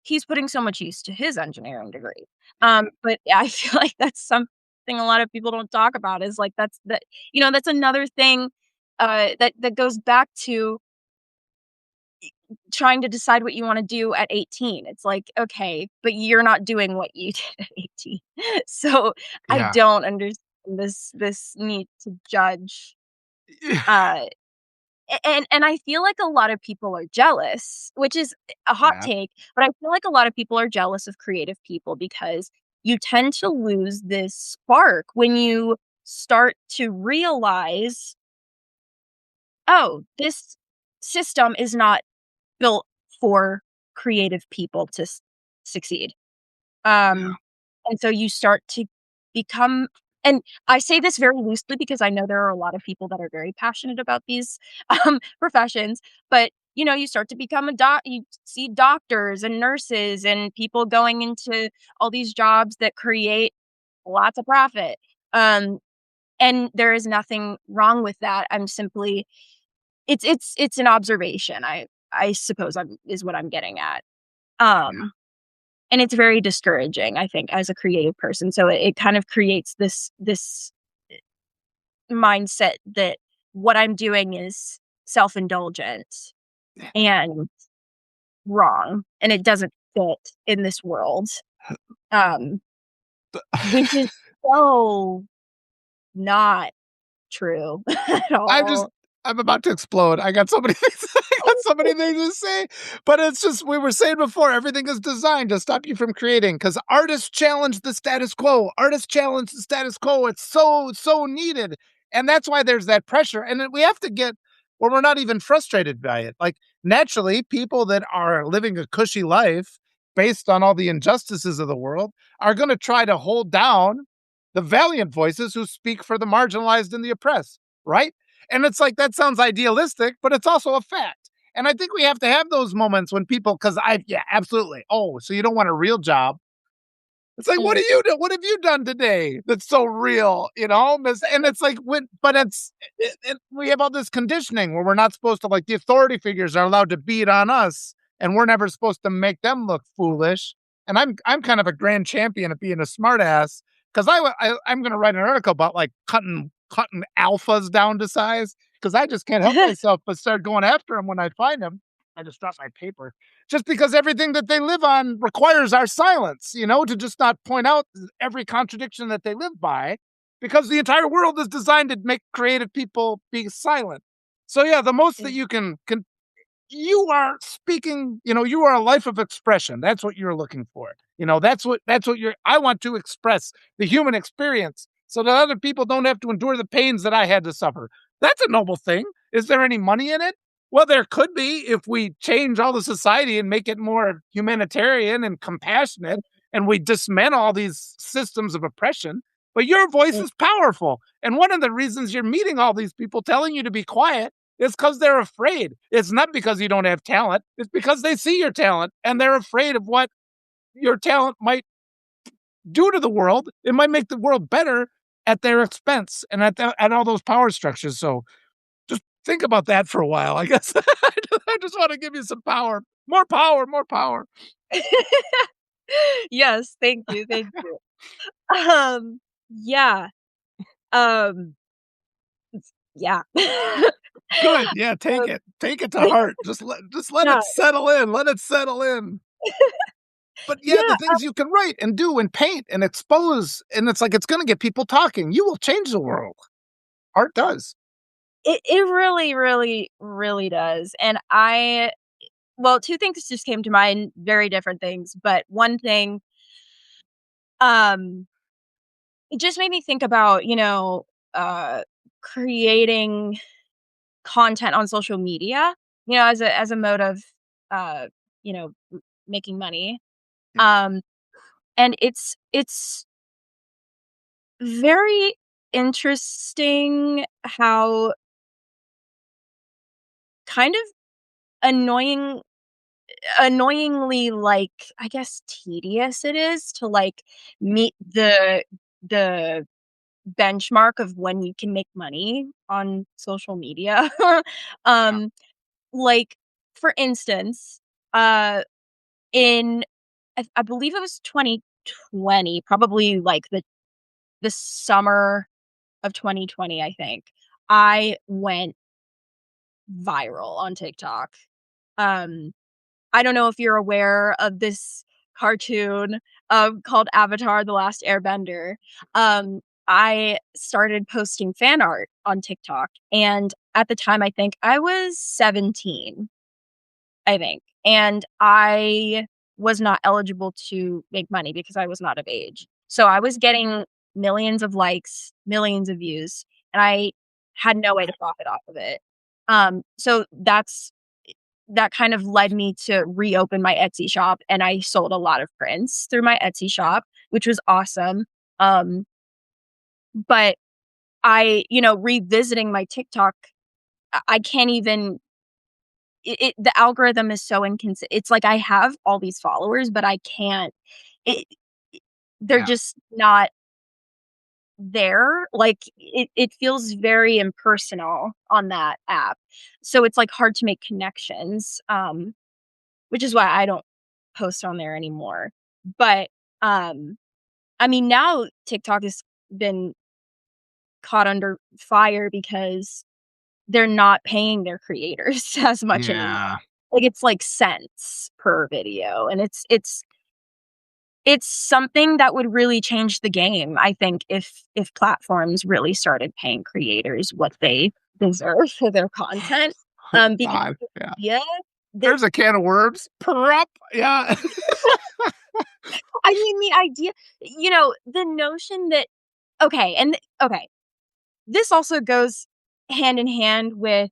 he's putting so much use to his engineering degree. But I feel like that's something a lot of people don't talk about is, like, that's another thing, that goes back to trying to decide what you wanna do at 18. It's like, "Okay, but you're not doing what you did at 18." So, I Yeah. don't understand this need to judge, Yeah. uh, and I feel like a lot of people are jealous, which is a hot Yeah. take, but I feel like a lot of people are jealous of creative people because you tend to lose this spark when you start to realize, "Oh, this system is not built for creative people to succeed." Yeah. Um, and so you start to become and I say this very loosely because I know there are a lot of people that are very passionate about these professions, but you start to become you see doctors and nurses and people going into all these jobs that create lots of profit. Um, and there is nothing wrong with that. I'm simply it's an observation. I suppose is what I'm getting at. Yeah. Um, and it's very discouraging, I think, as a creative person. So it kind of creates this mindset that what I'm doing is self-indulgent Yeah. and wrong, and it doesn't fit in this world. Um, which is so not true at I'm just all. I'm about to explode. I got so many things I got so many things to say, but it's just we were saying before, everything is designed to stop you from creating because artists challenge the status quo. Artists challenge the status quo. It's so, so needed. And that's why there's that pressure. And then we have to get where we're not even frustrated by it. Like naturally, people that are living a cushy life based on all the injustices of the world, are going to try to hold down the valiant voices who speak for the marginalized and the oppressed, right? And it's like that sounds idealistic, but it's also a fact. And I think we have to have those moments when people, because yeah, absolutely. Oh, so you don't want a real job? It's like, what Mm, do you do? What have you done today that's so real? And it's like, but we have all this conditioning where we're not supposed to, like, the authority figures are allowed to beat on us, and we're never supposed to make them look foolish. And I'm kind of a grand champion of being a smartass because I'm going to write an article about like cutting alphas down to size because I just can't help myself but start going after them when I find them. I just dropped my paper just because everything that they live on requires our silence, to just not point out every contradiction that they live by, because the entire world is designed to make creative people be silent. So yeah, the most that mm, you can you are speaking, you are a life of expression. That's what you're looking for. That's what you're I want to express the human experience so that other people don't have to endure the pains that I had to suffer. That's a noble thing. Is there any money in it? Well, there could be if we change all the society and make it more humanitarian and compassionate and we dismantle all these systems of oppression. But your voice mm, is powerful. And one of the reasons you're meeting all these people telling you to be quiet, it's because they're afraid. It's not because you don't have talent. It's because they see your talent and they're afraid of what your talent might do to the world. It might make the world better at their expense and at all those power structures. So just think about that for a while, I guess. I just want to give you some power. More power, more power. mm. Yes, thank you. Yeah, um, yeah. Good. Yeah, take Um, it. Take it to heart. Just let yeah, it settle in. Let it settle in. But yeah, yeah, the things you can write and do and paint and expose, and it's like it's gonna get people talking. You will change the world. Art does. it really, really, really does, and well, 2 things just came to mind, very different things, but one thing, um, it just made me think about, uh, creating content on social media, as a mode of, uh, making money, Yeah. um, and it's very interesting how kind of annoying annoyingly, like, I guess, tedious it is to, like, meet the benchmark of when you can make money on social media. Yeah. Um, like, for instance, uh, in I believe it was 2020, probably, like, the summer of 2020, I think, I went viral on TikTok. Um I don't know if you're aware of this cartoon, called Avatar: The Last Airbender. I started posting fan art on TikTok, and at the time, I think I was 17, I think, and I was not eligible to make money because I was not of age. So I was getting millions of likes, millions of views, and I had no way to profit off of it. So that kind of led me to reopen my Etsy shop, and I sold a lot of prints through my Etsy shop, which was awesome. Um, but revisiting my TikTok, I can't even the algorithm is so it's like I have all these followers, but I can't it they're Yeah. just not there. Like, it feels very impersonal on that app. So it's, like, hard to make connections, which is why I don't post on there anymore. But, um, I mean, now TikTok has been caught under fire because they're not paying their creators as much anymore. Yeah. Like, it's, like, cents per video, and it's something that would really change the game, I think, if platforms really started paying creators what they deserve for their content, because God. Yeah. yeah, the There's a can of worms. Prop. Yeah. I mean, the idea the notion that okay, okay, this also goes hand in hand with,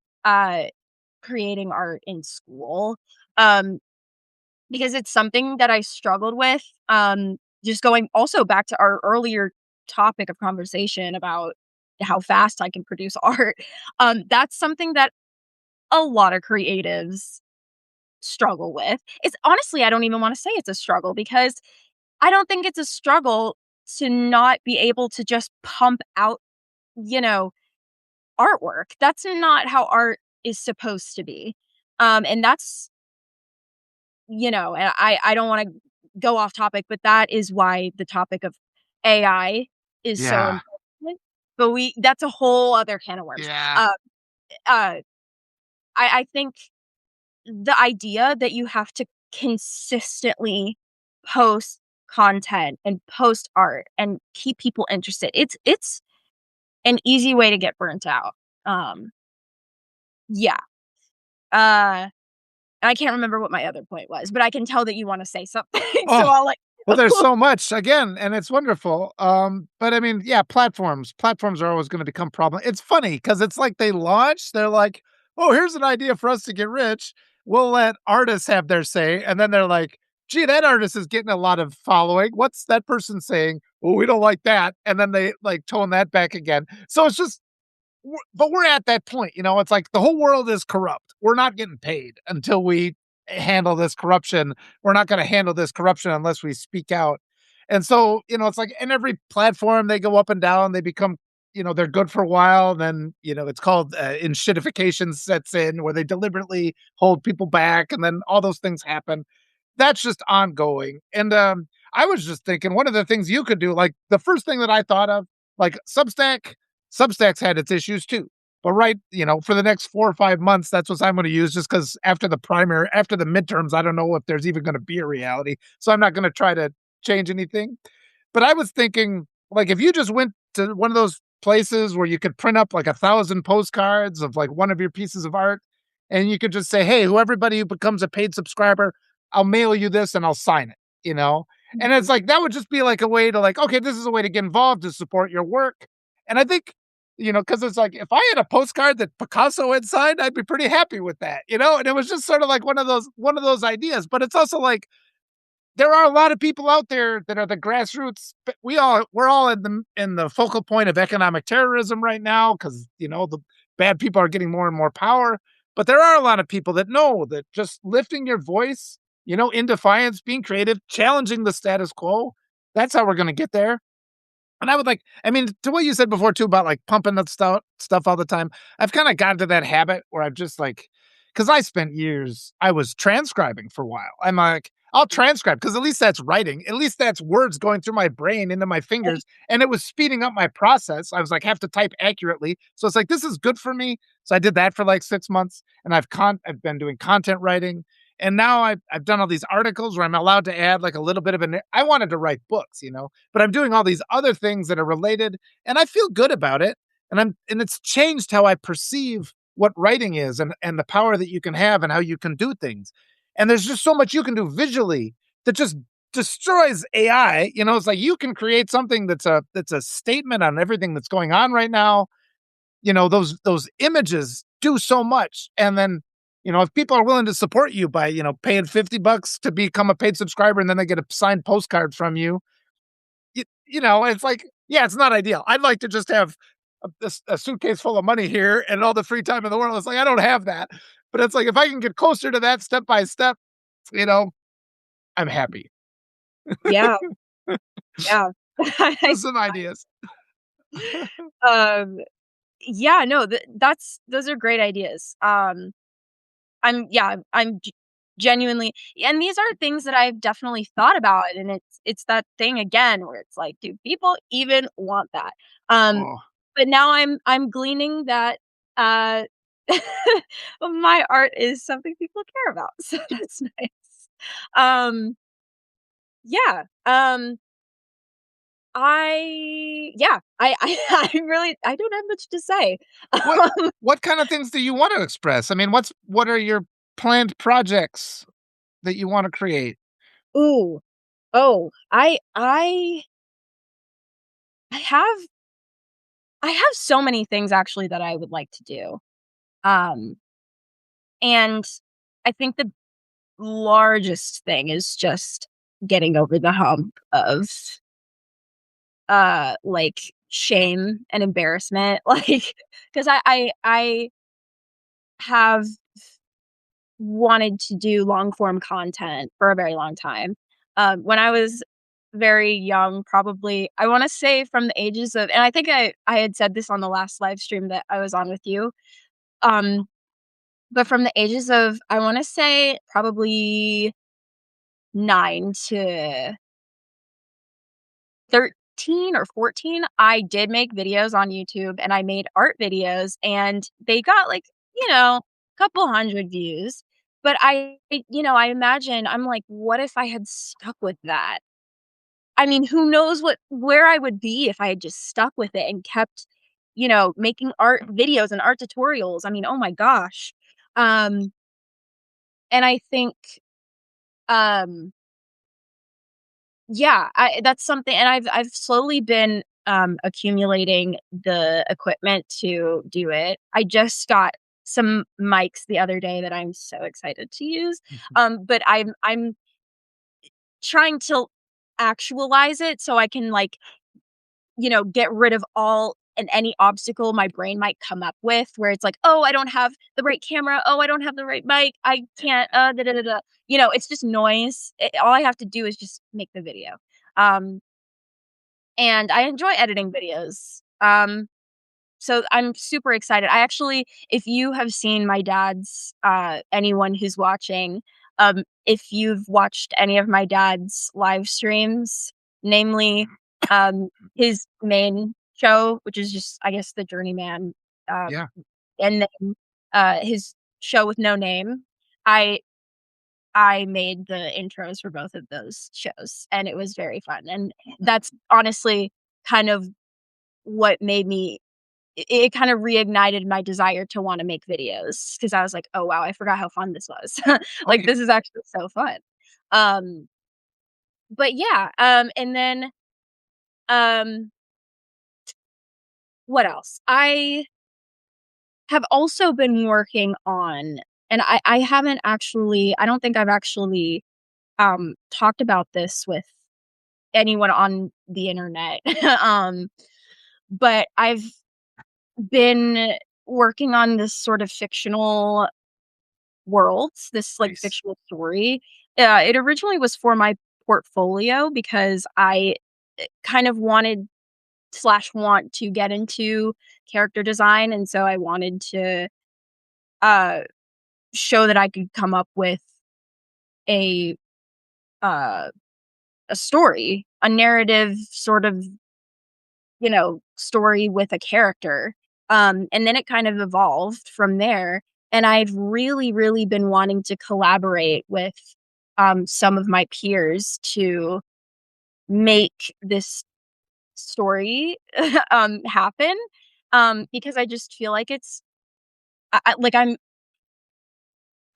creating art in school, um, because it's something that I struggled with, just going also back to our earlier topic of conversation about how fast I can produce art, that's something that a lot of creatives struggle with. It's honestly, I don't even wanna say it's a struggle because I don't think it's a struggle to not be able to just pump out, you know, artwork. That's not how art is supposed to be. And that's, and I don't wanna go off topic, but that is why the topic of AI is so Yeah. important. But we that's a whole other can of worms. Yeah. Uh, uh, I think the idea that you have to consistently post content and post art and keep people interested, it's an easy way to get burnt out. Um, yeah. Uh, I can't remember what my other point was, but I can tell that you wanna say something, so Oh, I'll let well, you there's go. so much again, and it's wonderful. But I mean, yeah, platforms are always going to become problem. It's funny because it's like they launch, they're like, "Oh, here's an idea for us to get rich. We'll let artists have their say," and then they're like, "Gee, that artist is getting a lot of following. What's that person saying? Oh, we don't like that," and then they like tone that back again. So it's just but we're at that point, it's like the whole world is corrupt. We're not getting paid until we handle this corruption. We're not going to handle this corruption unless we speak out. And so, it's like in every platform, they go up and down, they become, they're good for a while. Then, it's called enshittification sets in where they deliberately hold people back. And then all those things happen. That's just ongoing. And I was just thinking one of the things you could do, like the first thing that I thought of, like Substack's had its issues too. But right, for the next 4 or 5 months, that's what I'm going to use just because after the midterms, I don't know if there's even going to be a reality. So I'm not going to try to change anything. But I was thinking, like, if you just went to one of those places where you could print up like 1,000 postcards of like one of your pieces of art, and you could just say, "Hey, everybody who becomes a paid subscriber, I'll mail you this and I'll sign it." And it's Mhm. like that would just be like a way to like, okay, this is a way to get involved to support your work. And I think, because it's like if I had a postcard that Picasso had signed, I'd be pretty happy with that. And it was just sort of like one of those ideas. But it's also like there are a lot of people out there that are the grassroots. But we're all in the focal point of economic terrorism right now because the bad people are getting more and more power. But there are a lot of people that know that just lifting your voice, in defiance, being creative, challenging the status quo. That's how we're going to get there. And I mean, to what you said before too about like pumping that stuff all the time, I've kind of gotten to that habit where I've just like, because I spent years, I was transcribing for a while. I'm like, I'll transcribe because at least that's writing. At least that's words going through my brain into my fingers. And it was speeding up my process. I was like, have to type accurately. So it's like, this is good for me. So I did that for like 6 months and I've been doing content writing. And now I've done all these articles where I'm allowed to add like a little bit of I wanted to write books, but I'm doing all these other things that are related and I feel good about it. And it's changed how I perceive what writing is and the power that you can have and how you can do things. And there's just so much you can do visually that just destroys AI. It's like you can create something that's a statement on everything that's going on right now. Those images do so much. And then, if people are willing to support you by, paying $50 to become a paid subscriber and then they get a signed postcard from you, it's like, yeah, it's not ideal. I'd like to just have a suitcase full of money here and all the free time in the world. It's like, I don't have that. But it's like, if I can get closer to that step by step, you know, I'm happy. Yeah, yeah. I Just some ideas. um, yeah, no, those are great ideas. I'm genuinely, and these are things that I've definitely thought about, and it's that thing again where it's like, do people even want that? Um, Oh, but now I'm gleaning that uh my art is something people care about, so that's nice. Yeah. I really I don't have much to say. what what kind of things do you want to express? I mean, what are your planned projects that you want to create? Ooh. Oh, I have I have so many things actually that I would like to do. Um, and I think the largest thing is just getting over the hump of, like, shame and embarrassment, like, 'cause I have wanted to do long form content for a very long time. When I was very young, probably I wanna say from the ages of, and I think I had said this on the last live stream that I was on with you, um, but from the ages of, I wanna say probably 9 to 13 or 14, I did make videos on YouTube and I made art videos and they got like, couple hundred views. But I imagine I'm like, what if I had stuck with that? I mean, who knows where I would be if I had just stuck with it and kept, making art videos and art tutorials. I mean, oh my gosh. Um, and I think, um, yeah, that's something, and I've slowly been, accumulating the equipment to do it. I just got some mics the other day that I'm so excited to use, Mhm. but I'm trying to actualize it so I can, like, get rid of all and any obstacle my brain might come up with where it's like, "Oh, I don't have the right camera. Oh, I don't have the right mic. I can't, da, da, da, da." It's just noise. All I have to do is just make the video. Um, and I enjoy editing videos. So I'm super excited. I actually, if you have seen my dad's, anyone who's watching, if you've watched any of my dad's live streams, namely, his main show, which is just, I guess, the Journeyman, uh, Yeah. and then, his show with no name, I I made the intros for both of those shows, and it was very fun. And that's honestly kind of what made me it kind of reignited my desire to wanna make videos because I was like, "Oh, wow, I forgot how fun this was." Oh, Like, this is actually so fun. Um, but yeah, and then, um, what else? I have also been working on, and I haven't actually, I don't think I've actually, talked about this with anyone on the internet, um, but I've been working on this sort of fictional worlds, this, like, nice. fictional story. It originally was for my portfolio because I, kind of wanted slash want to get into character design, and so I wanted to, uh, show that I could come up with a, uh, a story, a narrative sort of, story with a character. And then it kind of evolved from there. And I've really, really been wanting to collaborate with, some of my peers to make this story happen. Because I just feel like it's, like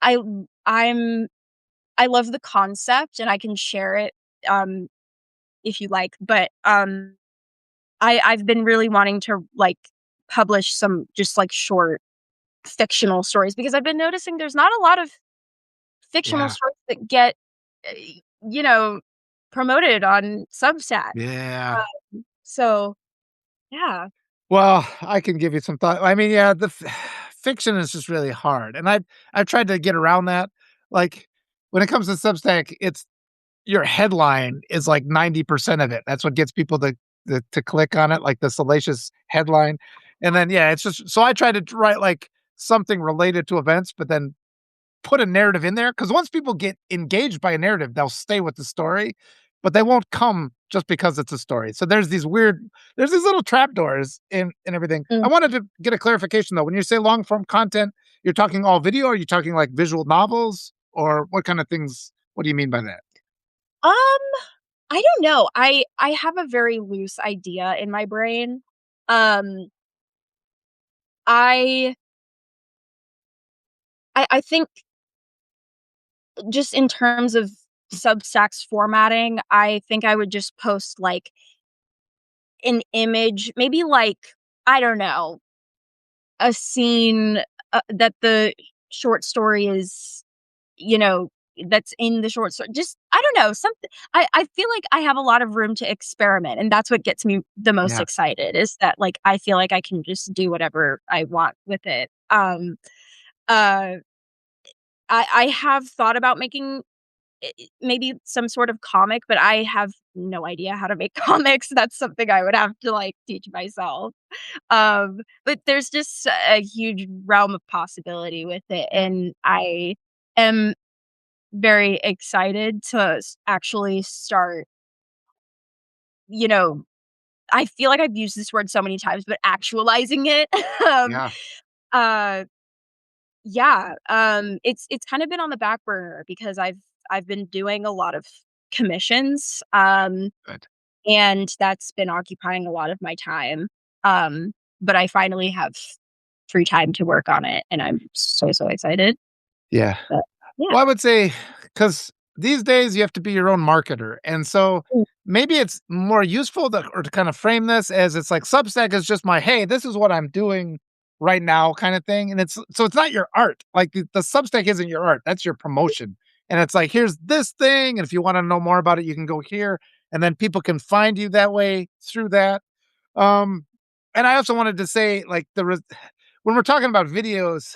I, I'm, I love the concept and I can share it, um, if you like, but, I've been really wanting to, like, publish some just, like, short fictional stories because I've been noticing there's not a lot of fictional Yeah. stories that get, uh, you know, promoted on Substack. Yeah. So, yeah. Well, I can give you some thought. I mean, yeah, fiction is just really hard, and I've tried to get around that. Like, when it comes to Substack, it's your headline is like 90% of it. That's what gets people to click on it, like the salacious headline, and then, yeah, it's just so I try to write, like, something related to events, but then put a narrative in there because once people get engaged by a narrative, they'll stay with the story, but they won't come just because it's a story. So there's these little trapdoors in everything. I Mm. wanted to get a clarification though. When you say long form content, you're talking all video, or are you talking like visual novels, or what kind of things? What do you mean by that? Um, I don't know. I have a very loose idea in my brain. Um, I I think just in terms of Substack's formatting, I think I would just post, like, an image, maybe, like, I don't know, a scene, that the short story is, you know, that's in the short story. Just I don't know, something I feel like I have a lot of room to experiment, and that's what gets me the most Yeah, excited is that, like, I feel like I can just do whatever I want with it. Uh, I have thought about making maybe some sort of comic, but I have no idea how to make comics. That's something I would have to, like, teach myself. But there's just a huge realm of possibility with it, and I am very excited to actually start, you know, I feel like I've used this word so many times, but actualizing it. um, yeah, uh, yeah, it's kind of been on the back burner because I've been doing a lot of commissions, good. and that's been occupying a lot of my time. But I finally have free time to work on it, and I'm so excited. Yeah. But yeah. Well, I would say because these days you have to be your own marketer, and so Mm, maybe it's more useful to kind of frame this as it's like Substack is just my, "Hey, this is what I'm doing right now," kind of thing, and it's not your art. Like, the Substack isn't your art, that's your promotion, and it's like, "Here's this thing, and if you wanna know more about it, you can go here," and then people can find you that way through that. Um, and I also wanted to say, like, when we're talking about videos,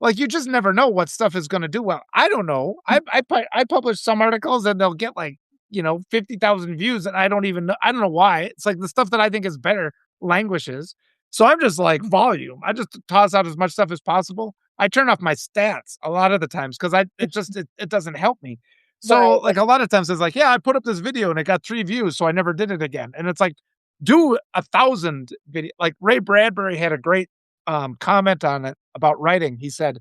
like, you just never know what stuff is gonna do well. I don't know. I publish some articles and they'll get, like, 50,000 views, and I don't know why. It's like the stuff that I think is better languishes. So I'm just like, volume. I just toss out as much stuff as possible. I turn off my stats a lot of the times because it doesn't help me. So, right. like, a lot of times it's like, "Yeah, I put up this video and it got 3 views, so I never did it again." And it's like, do 1,000 video like, Ray Bradbury had a great, comment on it about writing. He said,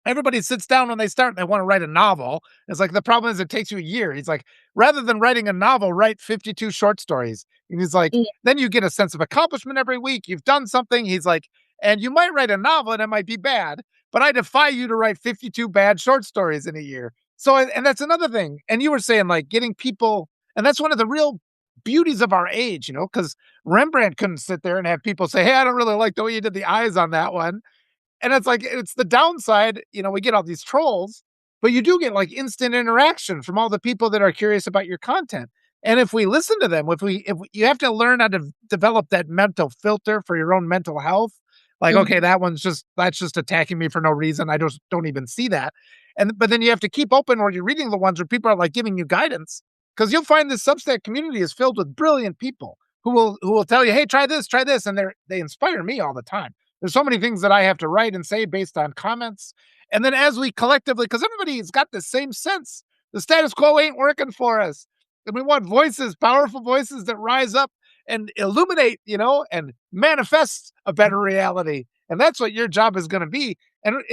everybody sits down when they start and they want to write a novel. It's like the problem is it takes you a year. He's like, rather than writing a novel, write 52 short stories. And he's like, Mm, then you get a sense of accomplishment every week. You've done something. He's like, and you might write a novel and it might be bad, but I defy you to write 52 bad short stories in a year. So, and that's another thing. And you were saying like getting people, and that's one of the real beauties of our age, because Rembrandt couldn't sit there and have people say, hey, I don't really like the way you did the eyes on that one. And it's like, it's the downside, we get all these trolls, but you do get like instant interaction from all the people that are curious about your content. And if we listen to them, if you have to learn how to develop that mental filter for your own mental health, like, okay, mhm, that's just attacking me for no reason. I just don't even see that. But then you have to keep open where you're reading the ones where people are like giving you guidance. Cause you'll find this Substack community is filled with brilliant people who will tell you, hey, try this. And they inspire me all the time. There's so many things that I have to write and say based on comments. And then as we collectively, because everybody's got the same sense, the status quo ain't working for us. And we want voices, powerful voices that rise up and illuminate, and manifest a better reality. And that's what your job is going to be. And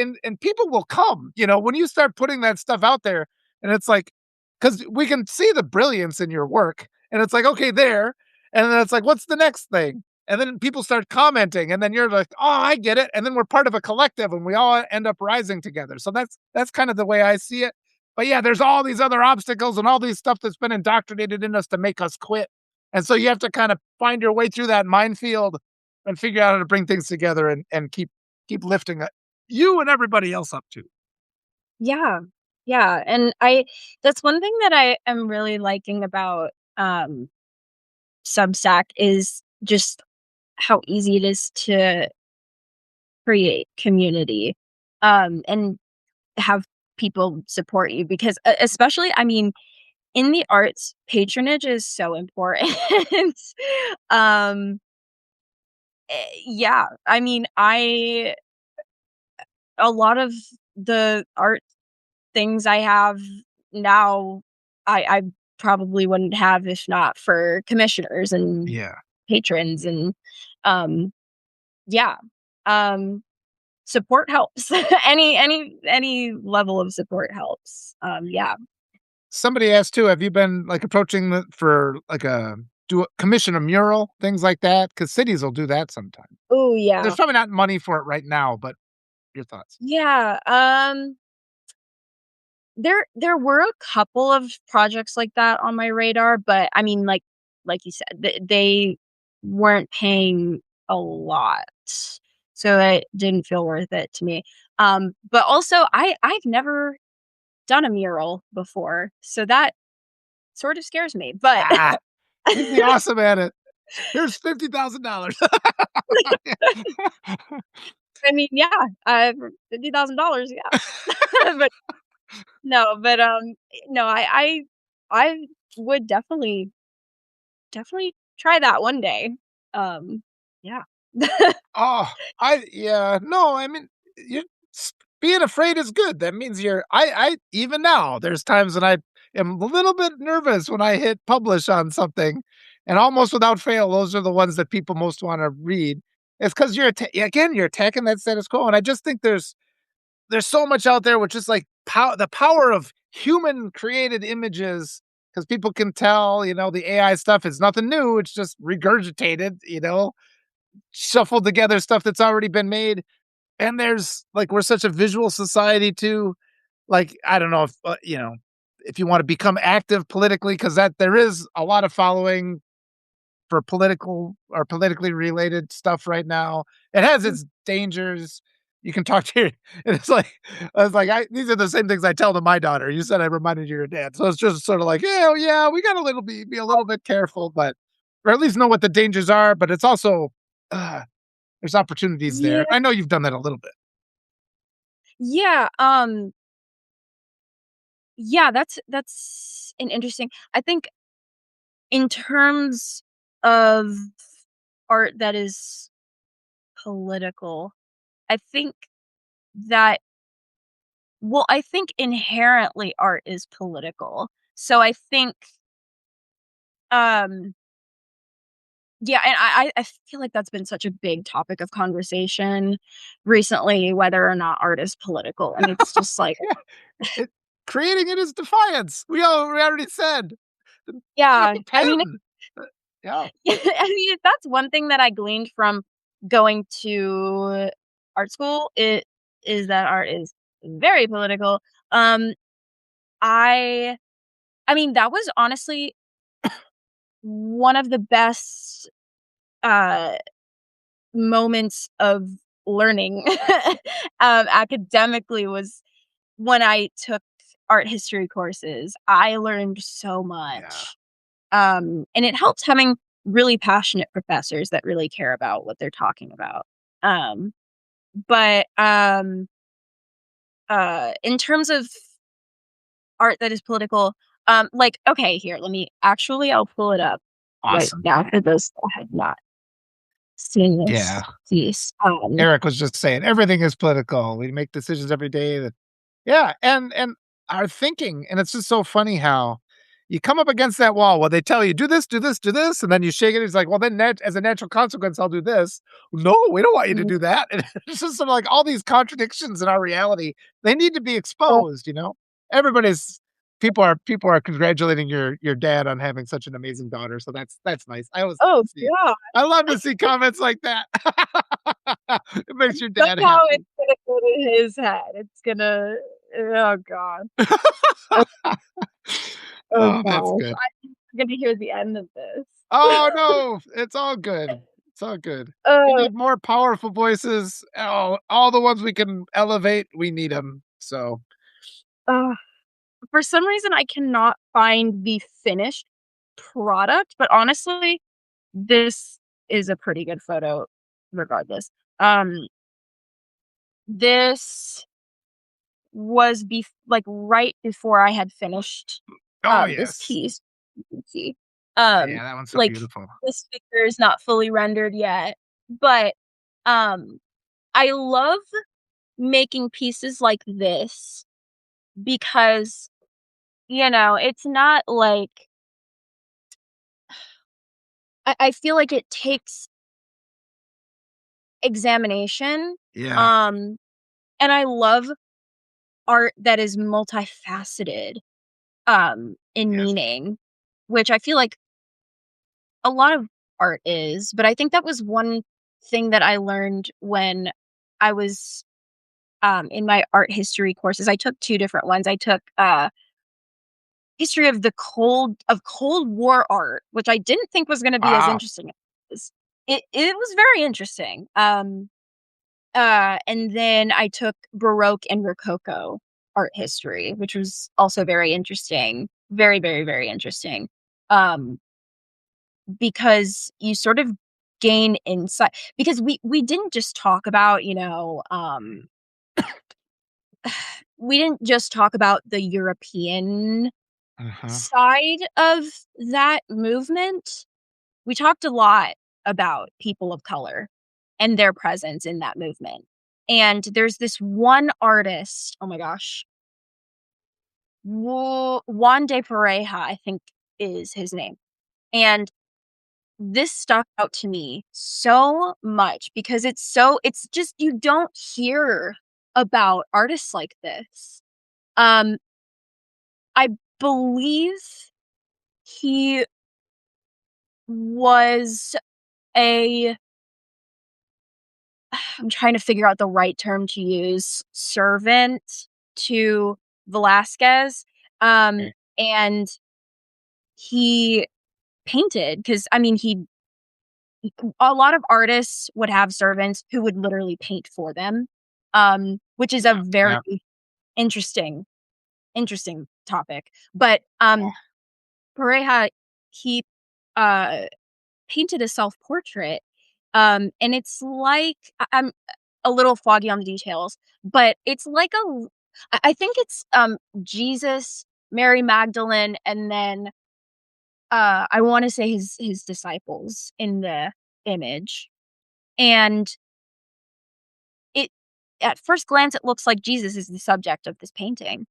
people will come, when you start putting that stuff out there. And it's like, because we can see the brilliance in your work. And it's like, okay, there. And then it's like, what's the next thing? And then people start commenting, and then you're like, "Oh, I get it." And then we're part of a collective, and we all end up rising together. So that's kind of the way I see it. But yeah, there's all these other obstacles and all these stuff that's been indoctrinated in us to make us quit. And so you have to kind of find your way through that minefield and figure out how to bring things together and keep lifting you and everybody else up too. yeah, yeah, and I that's one thing that I am really liking about, Substack is just how easy it is to create community, and have people support you because especially, I mean, in the arts, patronage is so important. Um, yeah, I mean, I a lot of the art things I have now, I probably wouldn't have if not for commissioners and Yeah. patrons and, um, yeah, um, support helps. Any level of support helps. Yeah. Somebody asked too, have you been like approaching for like commission a mural, things like that? Because cities will do that sometimes. Oh There's yeah. probably not money for it right now, but your thoughts? Yeah, there were a couple of projects like that on my radar, but I mean, like you said, they weren't paying a lot, so it didn't feel worth it to me. But also, I've never done a mural before, so that sort of scares me, but Ah, you'd be awesome at it. Here's $50,000. I mean, yeah, for $50,000, yeah. But no, but, no, I would definitely try that one day. Yeah. Oh, yeah, no, I mean, you s being afraid is good. That means I even now, there's times when I am a little bit nervous when I hit publish on something, and almost without fail, those are the ones that people most wanna read. It's 'cause you're attacking that status quo, and I just think there's so much out there with just, like, the power of human created images, because people can tell, the AI stuff is nothing new, it's just regurgitated, shuffled together stuff that's already been made. And there's like, we're such a visual society too. Like, I don't know if you want to become active politically, because that there is a lot of following for political or politically related stuff right now. It has its dangers. You can talk to your and it's like I was like, these are the same things I tell to my daughter. You said I reminded you of your dad. So it's just sort of like, yeah, oh, yeah, we got a little be a little bit careful, but or at least know what the dangers are. But it's also uh, there's opportunities there. Yeah, I know you've done that a little bit. yeah, yeah, that's an interesting I think in terms of art that is political, I think that I think inherently art is political. So I think, um yeah, and I feel like that's been such a big topic of conversation recently, whether or not art is political, and it's just like Yeah, it creating it is defiance. We already said. Pick up yeah, a I mean, pen. Yeah, I mean, if that's one thing that I gleaned from going to art school, it is that art is very political. Um, I I mean, that was honestly one of the best, uh, moments of learning, academically was when I took art history courses. I learned so yeah, much, and it helps having really passionate professors that really care about what they're talking about. Um, but, in terms of art that is political, like, okay, here, I'll pull it up right awesome. now for those that had not seen Yeah. this piece. Eric was just saying everything is political. We make decisions every day that yeah, and our thinking, and it's just so funny how you come up against that wall where they tell you, "Do this, do this, do this," and then you shake it, it's like, "Well, then as a natural consequence, I'll do this." "No, we don't want you to Mhm. do that." And it's just sort of like all these contradictions in our reality, they need to be Oh, exposed? Everybody's people are congratulating your dad on having such an amazing daughter, so that's nice. oh, yeah. I love to see comments like that. It makes your dad Somehow it's happy. gonna go to his head. It's gonna oh god. Oh, oh Oh, that's gosh. good. I'm gonna hear the end of this. Oh, no, it's all good. It's all good. We Uh, need more powerful voices. Oh, all the ones we can elevate, we need them. So, uh, for some reason, I cannot find the finished product, but honestly, this is a pretty good photo regardless. Um, this was like, right before I had finished, oh, this yes. piece, you can see. Yeah, that one's so Like, beautiful. this picture is not fully rendered yet, but, um, I love making pieces like this because, it's not like I feel like it takes examination, Yeah, um, and I love art that is multifaceted, in yes. meaning, which I feel like a lot of art is, but I think that was one thing that I learned when I was, in my art history courses. I took 2 different ones. I took, history of Cold War art, which I didn't think was gonna be as Wow. interesting as it was. It was very interesting. And then I took Baroque and Rococo. art history, which was also very interesting. Very, very, very interesting. Um, because you sort of gain insight because we didn't just talk about, we didn't just talk about the European Uh-huh. side of that movement. We talked a lot about people of color and their presence in that movement. And there's this one artist, oh my gosh, Juan de Pareja, I think is his name. And this stuck out to me so much because it's just you don't hear about artists like this. Um, I believe he was a I'm trying to figure out the right term to use, servant to Velasquez, Okay. and he painted because I mean, he a lot of artists would have servants who would literally paint for them, which is a Yeah, very yeah, interesting interesting topic, but, yeah. Pareja, he, uh, painted a self-portrait, and it's like I'm a little foggy on the details, but it's like I think it's, Jesus, Mary Magdalene, and then, I wanna say his disciples in the image, and it at first glance, it looks like Jesus is the subject of this painting,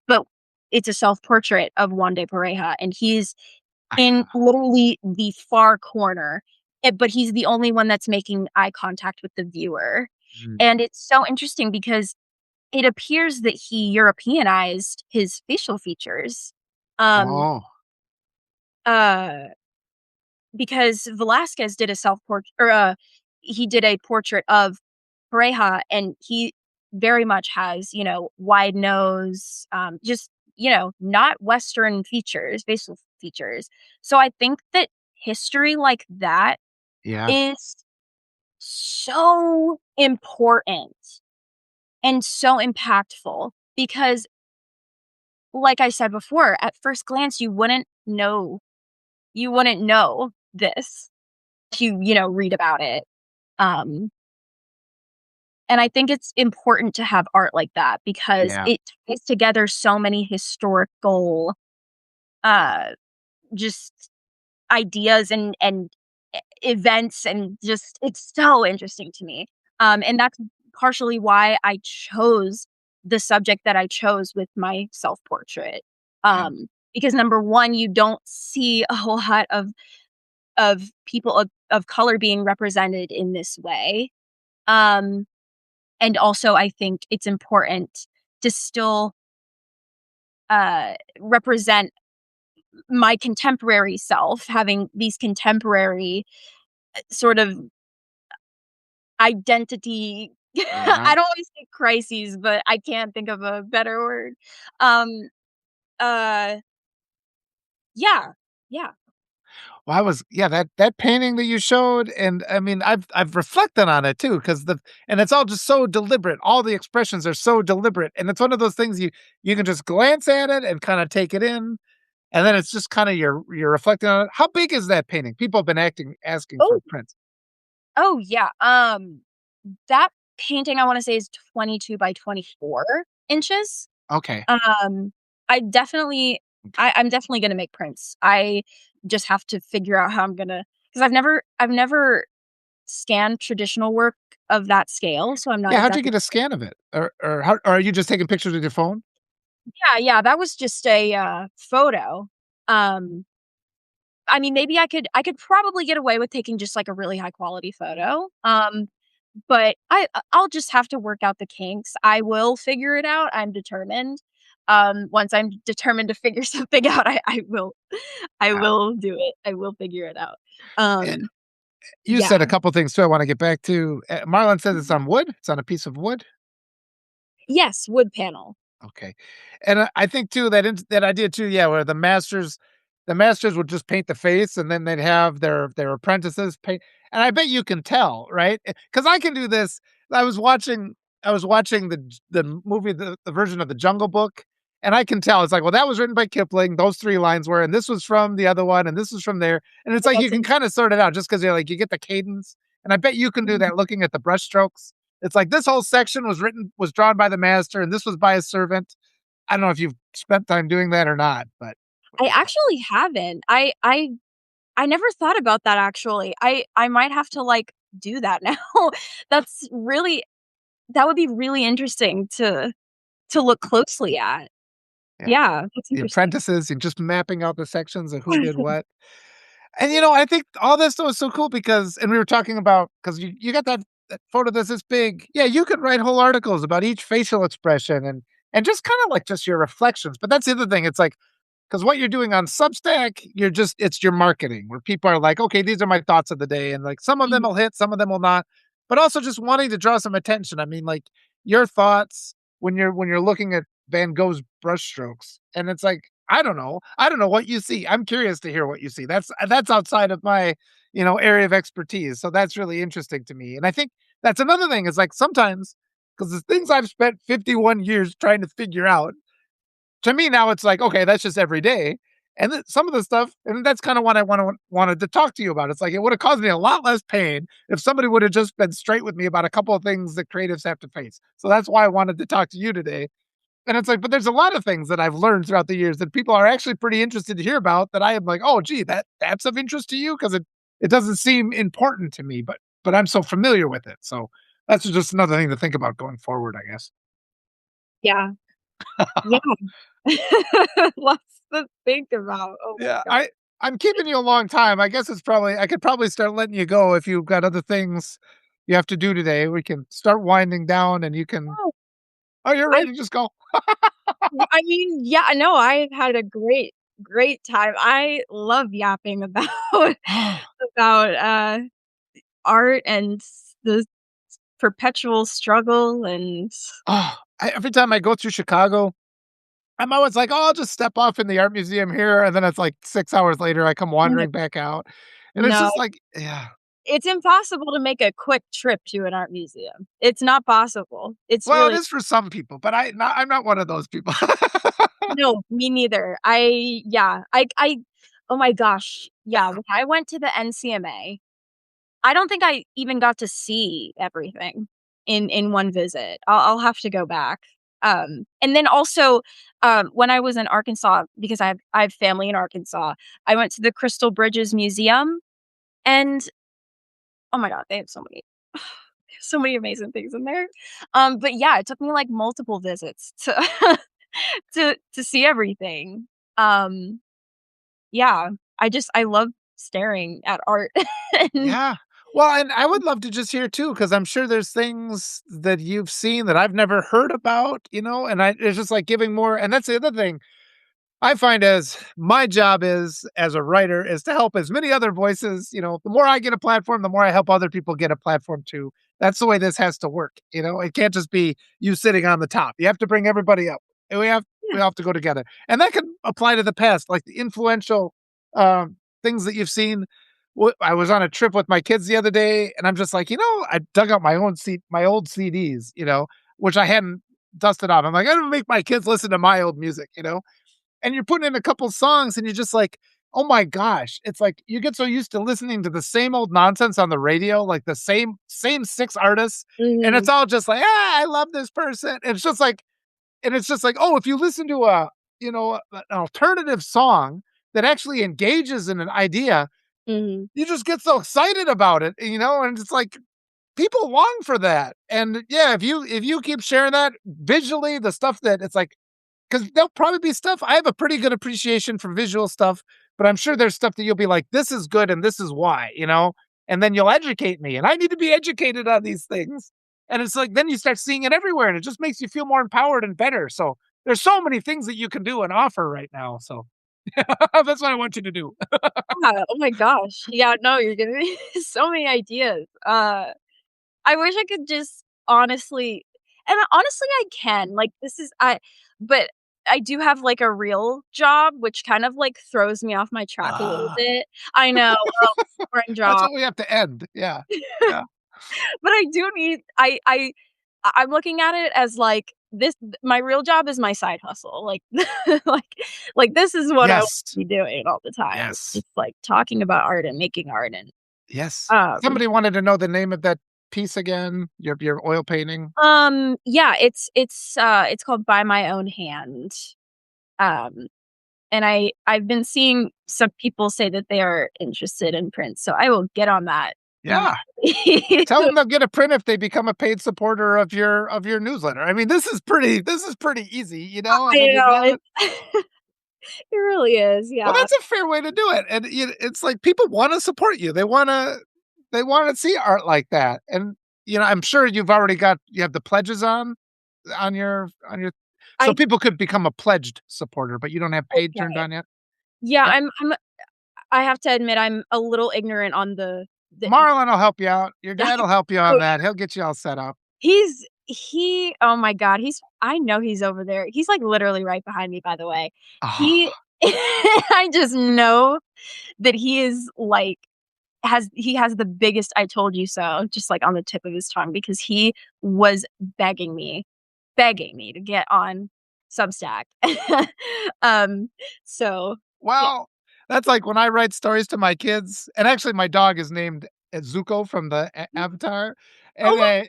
but it's a self-portrait of Juan de Pareja, and he's in literally the far corner, but he's the only one that's making eye contact with the viewer, Mhm. and it's so interesting because it appears that he Europeanized his facial features, um, Oh, uh, because Velasquez did a self-portrait or, he did a portrait of Pareja, and he very much has, wide nose, just, not Western features, facial features. So I think that history like that yeah, is so important and so impactful because, like I said before, at first glance, you wouldn't know this if you read about it. Um, and I think it's important to have art like that because yeah, it ties together so many historical, uh, just ideas and events, and just it's so interesting to me. And that's partially why I chose the subject that I chose with my self-portrait. yeah, Because number 1, you don't see a whole lot of people of color being represented in this way. Um, and also I think it's important to still, represent my contemporary self, having these contemporary sort of identity. yeah. I don't always say crises, but I can't think of a better word. Um, uh, yeah, yeah. Well, I was yeah, that painting that you showed, and I mean, I've reflected on it too, because the and it's all just so deliberate. All the expressions are so deliberate, and it's one of those things you can just glance at it and kinda take it in, and then it's just kinda you're reflecting on it. How big is that painting? People have been asking for Oh, prints. oh, yeah. That painting I wanna say is 22 by 24 inches. Okay, Um, I definitely okay. I'm definitely gonna make prints. I just have to figure out how I'm gonna, because I've never scanned traditional work of that scale, so I'm not Yeah, how'd you exactly. get a scan of it? Or how or are you just taking pictures with your phone? Yeah, yeah, that was just a, photo. Um, I mean, maybe I could probably get away with taking just, like, a really high quality photo, but I'll just have to work out the kinks. I will figure it out, I'm determined. Once I'm determined to figure something out, I will I Yeah. will do it. I will figure it out. Eh, Um, you said yeah. a couple things too I wanna get back to. Marlon says it's Mhm. on wood? It's on a piece of wood? Yes, wood panel. Okay. And I think too that that idea too, yeah, where the masters would just paint the face and then they'd have their apprentices paint and I bet you can tell, right? Because I can do this. I was watching I was watching the movie, the version of the Jungle Book, and I can tell it's like, well, that was written by Kipling. Those three lines were, and this was from the other one, and this was from there, and it's Oh, like you that's can kind of sort it out just because you're like you get the cadence, and I bet you can do interesting. that looking at the brushstrokes. It's like this whole section was drawn by the master, and this was by a servant. I don't know if you've spent time doing that or not, but I actually haven't. I never thought about that actually. I might have to, like, do that now. That's really that would be really interesting to look closely at. yeah, Yeah, that's the interesting. apprentices and just mapping out the sections of who did what. And, I think all this stuff was so cool because and we were talking about because you got that photo that's this big. Yeah, you could write whole articles about each facial expression and just kinda like just your reflections, but that's the other thing, it's like, 'cause what you're doing on Substack, it's your marketing where people are like, "Okay, these are my thoughts of the day," and, like, some of them Mhm, will hit, some of them will not, but also just wanting to draw some attention. I mean, like, your thoughts when you're looking at Van Gogh's brushstrokes, and it's like, I don't know what you see. I'm curious to hear what you see. That's outside of my, area of expertise, so that's really interesting to me, and I think that's another thing is, like, sometimes because the things I've spent 51 years trying to figure out to me now it's like, okay, that's just every day. And then some of the stuff, and that's kind of what I wanted to talk to you about. It's like it would have caused me a lot less pain if somebody would have just been straight with me about a couple of things that creatives have to face. So that's why I wanted to talk to you today. And it's like, but there's a lot of things that I've learned throughout the years that people are actually pretty interested to hear about that I am like, oh gee, that's of interest to you because it doesn't seem important to me, but I'm so familiar with it. So that's just another thing to think about going forward, I guess. yeah, yeah. Lots to think about, oh my Yeah, god. I'm keeping you a long time. I guess I could probably start letting you go if you've got other things you have to do today. We can start winding down and you can Oh, oh, you're I ready to just go. I mean, yeah, no, I've had a great time. I love yapping about about, art and the perpetual struggle and Every time I go through Chicago, I'm always like, "Oh, I'll just step off in the art museum here," and then it's like 6 hours later, I come wandering back out, and it's no, just like yeah. it's impossible to make a quick trip to an art museum. It's not possible. It's Well, it really is for some people, but I'm not one of those people. no, me neither. Yeah, I oh my gosh, yeah, when I went to the NCMA, I don't think I even got to see everything in one visit. I'll have to go back. And then also, when I was in Arkansas, because I have family in Arkansas, I went to the Crystal Bridges Museum, and oh my god, they have so many so many amazing things in there. But yeah, it took me, like, multiple visits to to see everything. Um, yeah, I love staring at art and Yeah. Well, and I would love to just hear too, because I'm sure there's things that you've seen that I've never heard about, and it's just like giving more. And that's the other thing I find as my job is as a writer is to help as many other voices. The more I get a platform, the more I help other people get a platform too. That's the way this has to work. It can't just be you sitting on the top. You have to bring everybody up. And we yeah, have to go together. And that can apply to the past, like the influential things that you've seen. I was on a trip with my kids the other day, and I'm just like, I dug out my old CDs, which I hadn't dusted off. I'm like, I don't make my kids listen to my old music. And you're putting in a couple songs and you're just like, "Oh my gosh." It's like you get so used to listening to the same old nonsense on the radio, like the same 6 artists, and it's mhm, all just like, "Ah, I love this person." And it's just like, oh, if you listen to an alternative song that actually engages in an idea, mhm, you just get so excited about it, and it's like people long for that. And yeah, if you keep sharing that visually, the stuff that it's like 'cause there'll probably be stuff I have a pretty good appreciation for visual stuff, but I'm sure there's stuff that you'll be like, "This is good and this is why," and then you'll educate me, and I need to be educated on these things, and it's like then you start seeing it everywhere, and it just makes you feel more empowered and better, so there's so many things that you can do and offer right now, so that's what I want you to do. yeah, oh my gosh. Yeah, no, you're giving me so many ideas. I wish I could just honestly and honestly, I can, like, this is I but I do have, like, a real job, which kind of, like, throws me off my track a little Ah, bit. I know, boring that's job. what we have to end, yeah, yeah. But I do need I I'm looking at it as, like, this my real job is my side hustle, like like this is what I wanna Yes. be doing all the time. Yes. It's, like, talking about art and making art and, Yes. um Somebody wanted to know the name of that piece again, your oil painting? yeah, it's called By My Own Hand, um, and I've been seeing some people say that they are interested in prints, so I will get on that Yeah. immediately. Tell them they'll get a print if they become a paid supporter of your newsletter. I mean, this is pretty easy, you know, and I then you know, nail it. it's it really is, Well, yeah. that's a fair way to do it, and it's like people wanna support you. They wanna see art like that, and, I'm sure you have the pledges on your so I people could become a pledged supporter, but you don't have paid turned okay. on yet? Yeah, Yep. I have to admit I'm a little ignorant on the in Marlon will help you out. Your dad'll help you on oh, that. He'll get you all set up. oh my god, I know he's over there. He's, like, literally right behind me, by the way. He Oh, I just know that he is, like, he has the biggest "I told you so" just, like, on the tip of his tongue because he was begging me to get on Substack. Um, so, yeah. well, that's like when I write stories to my kids, and actually my dog is named Zuko from the Avatar, and, Oh my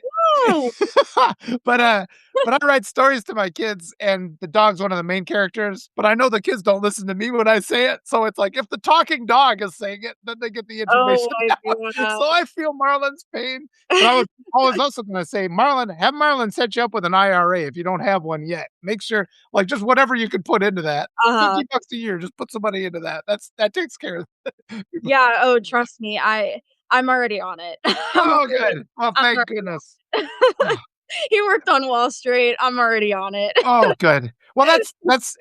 god! but, uh but I write stories to my kids, and the dog's one of the main characters, but I know the kids don't listen to me when I say it, so it's like if the talking dog is saying it, then they get the Oh information my out. god. So I feel Marlon's pain, but I was also gonna say, have Marlon set you up with an IRA if you don't have one yet. Make sure like, just whatever you could put into that. Uh-huh. 50 bucks a year, just put some money into that. That takes care of people. Yeah, oh, trust me, I'm already on it. Oh, good. Well, I'm thank already goodness. on He worked on Wall Street, I'm already on it. Oh, good. Well, that's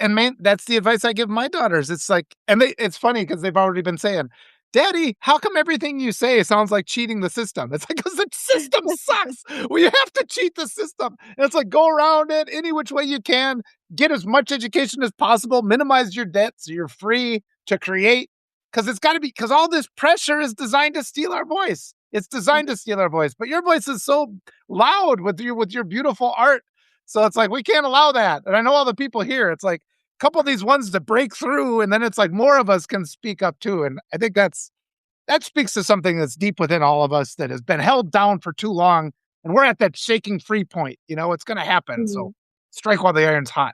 the advice I give my daughters. It's like it's funny because 'cause they've already been saying, "Daddy, how come everything you say sounds like cheating the system?" It's like, "'Cause the system sucks. Well, you have to cheat the system." And it's like, go around it any which way you can, get as much education as possible, minimize your debt so you're free to create. Because it's gotta be because all this pressure is designed to steal our voice. It's designed to steal our voice, but your voice is so loud with your beautiful art. So it's like we can't allow that. And I know all the people here. It's like a couple of these ones to break through, and then it's like more of us can speak up too. And I think that speaks to something that's deep within all of us that has been held down for too long. And we're at that shaking free point. It's going to happen. So Mhm. strike while the iron's hot.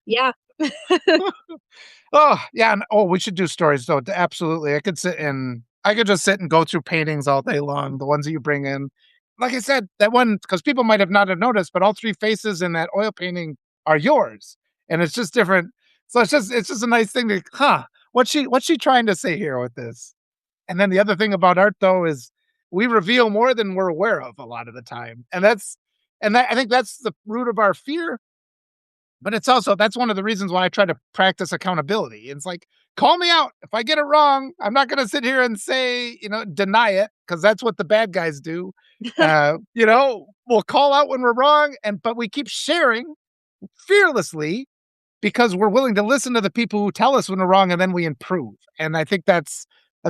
Yeah. Oh, yeah, and we should do stories though, absolutely. I could just sit and go through paintings all day long, the ones that you bring in. Like I said, that one because people might have not have noticed, but all 3 faces in that oil painting are yours, and it's just different. So it's just a nice thing to, what's she trying to say here with this? And then the other thing about art though is we reveal more than we're aware of a lot of the time, I think that's the root of our fear, but that's one of the reasons why I try to practice accountability. It's like, call me out. If I get it wrong, I'm not gonna sit here and say, deny it, because that's what the bad guys do. We'll call out when we're wrong, but we keep sharing fearlessly because we're willing to listen to the people who tell us when we're wrong and then we improve. And I think that's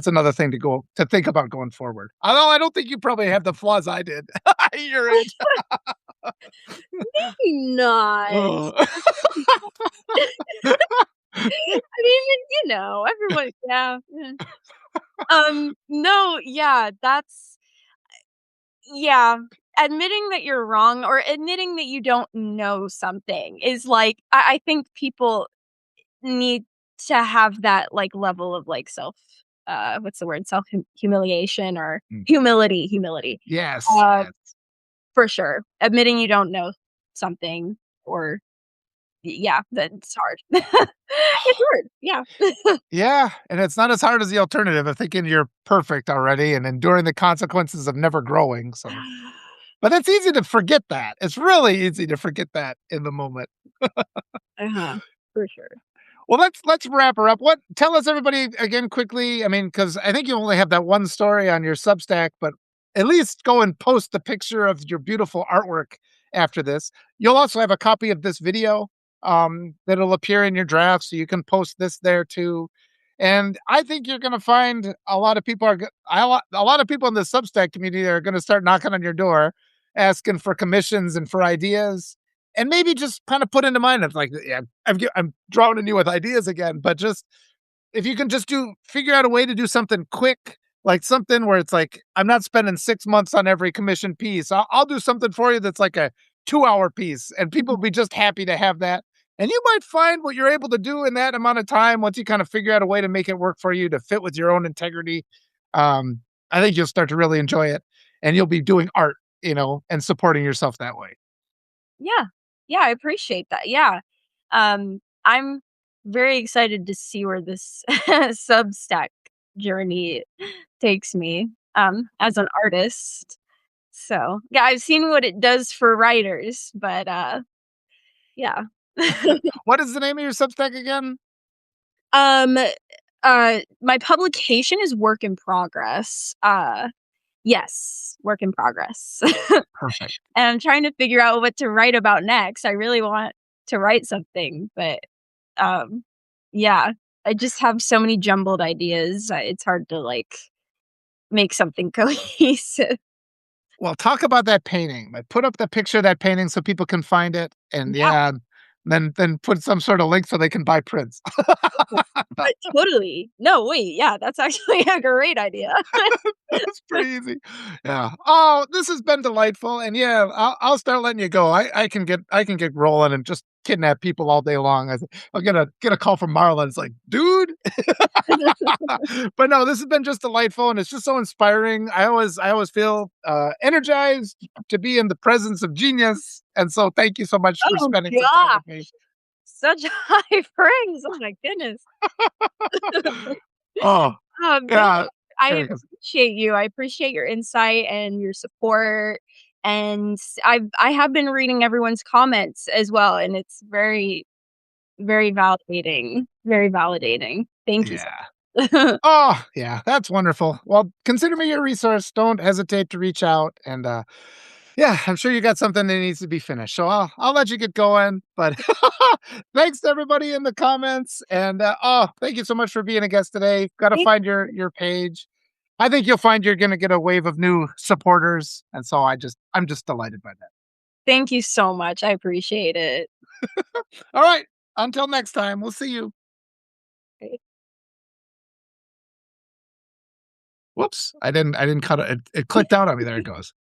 another thing to think about going forward. Although I don't think you probably have the flaws I did at your age. Not. Oh. I mean, everyone yeah, no, yeah, yeah, admitting that you're wrong or admitting that you don't know something is like I think people need to have that, like, level of, like, what's the word? Humiliation or Mm. humility, Yes, uh, yes. for sure. Admitting you don't know something or yeah, that's hard. It's hard, yeah. Yeah, and it's not as hard as the alternative of thinking you're perfect already and enduring the consequences of never growing, so but it's easy to forget that. It's really easy to forget that in the moment. Uh-huh, for sure. Well, let's wrap her up. What tell us everybody again quickly. I mean, because I think you only have that one story on your Substack, but at least go and post the picture of your beautiful artwork after this. You'll also have a copy of this video that'll appear in your draft, so you can post this there too. And I think you're going to find a lot of people in the Substack community are going to start knocking on your door asking for commissions and for ideas, and maybe just kind of put into mind of like, yeah, I'm drowning you with ideas again, but just if you can just figure out a way to do something quick, like something where it's like, I'm not spending 6 months on every commission piece. I'll do something for you that's like a 2 hour piece, and people will be just happy to have that. And you might find what you're able to do in that amount of time once you kind of figure out a way to make it work for you to fit with your own integrity. Um, I think you'll start to really enjoy it, and you'll be doing art, and supporting yourself that way. Yeah. Yeah, I appreciate that. Yeah. I'm very excited to see where this Substack journey takes me, as an artist. So, yeah, I've seen what it does for writers, but, yeah. What is the name of your Substack again? Um, my publication is work in progress. Yes, work in progress. Perfect. And I'm trying to figure out what to write about next. I really want to write something, but, um, yeah, I just have so many jumbled ideas. It's hard to, like, make something cohesive. Well, talk about that painting. Like, put up the picture of that painting so people can find it, and Yeah, yeah, then put some sort of link so they can buy prints. totally. No, wait, yeah, that's actually a great idea. That's pretty easy. Yeah. Oh, this has been delightful, and yeah, I'll start letting you go. I can get rolling and just kidnap people all day long. I'll get a call from Marlon. It's like, dude. But no, this has been just delightful, and it's just so inspiring. I always feel energized to be in the presence of genius, and so thank you so much for Oh spending some time with me. gosh, such high praise, oh my goodness. Oh, Thank yeah. you. I There it goes. appreciate you. I appreciate your insight and your support, and I have been reading everyone's comments as well, and it's very, very validating, very validating. Thank you so Yeah. much. Oh, yeah, that's wonderful. Well, consider me your resource. Don't hesitate to reach out, and yeah, I'm sure you got something that needs to be finished. So I'll let you get going. But thanks to everybody in the comments, and oh, thank you so much for being a guest today. Got to Thank find your page. I think you'll find you're going to get a wave of new supporters, and so I'm just delighted by that. thank you so much. I appreciate it. All right, until next time, we'll see you. Whoops, I didn't cut it. It clicked out on me. There it goes.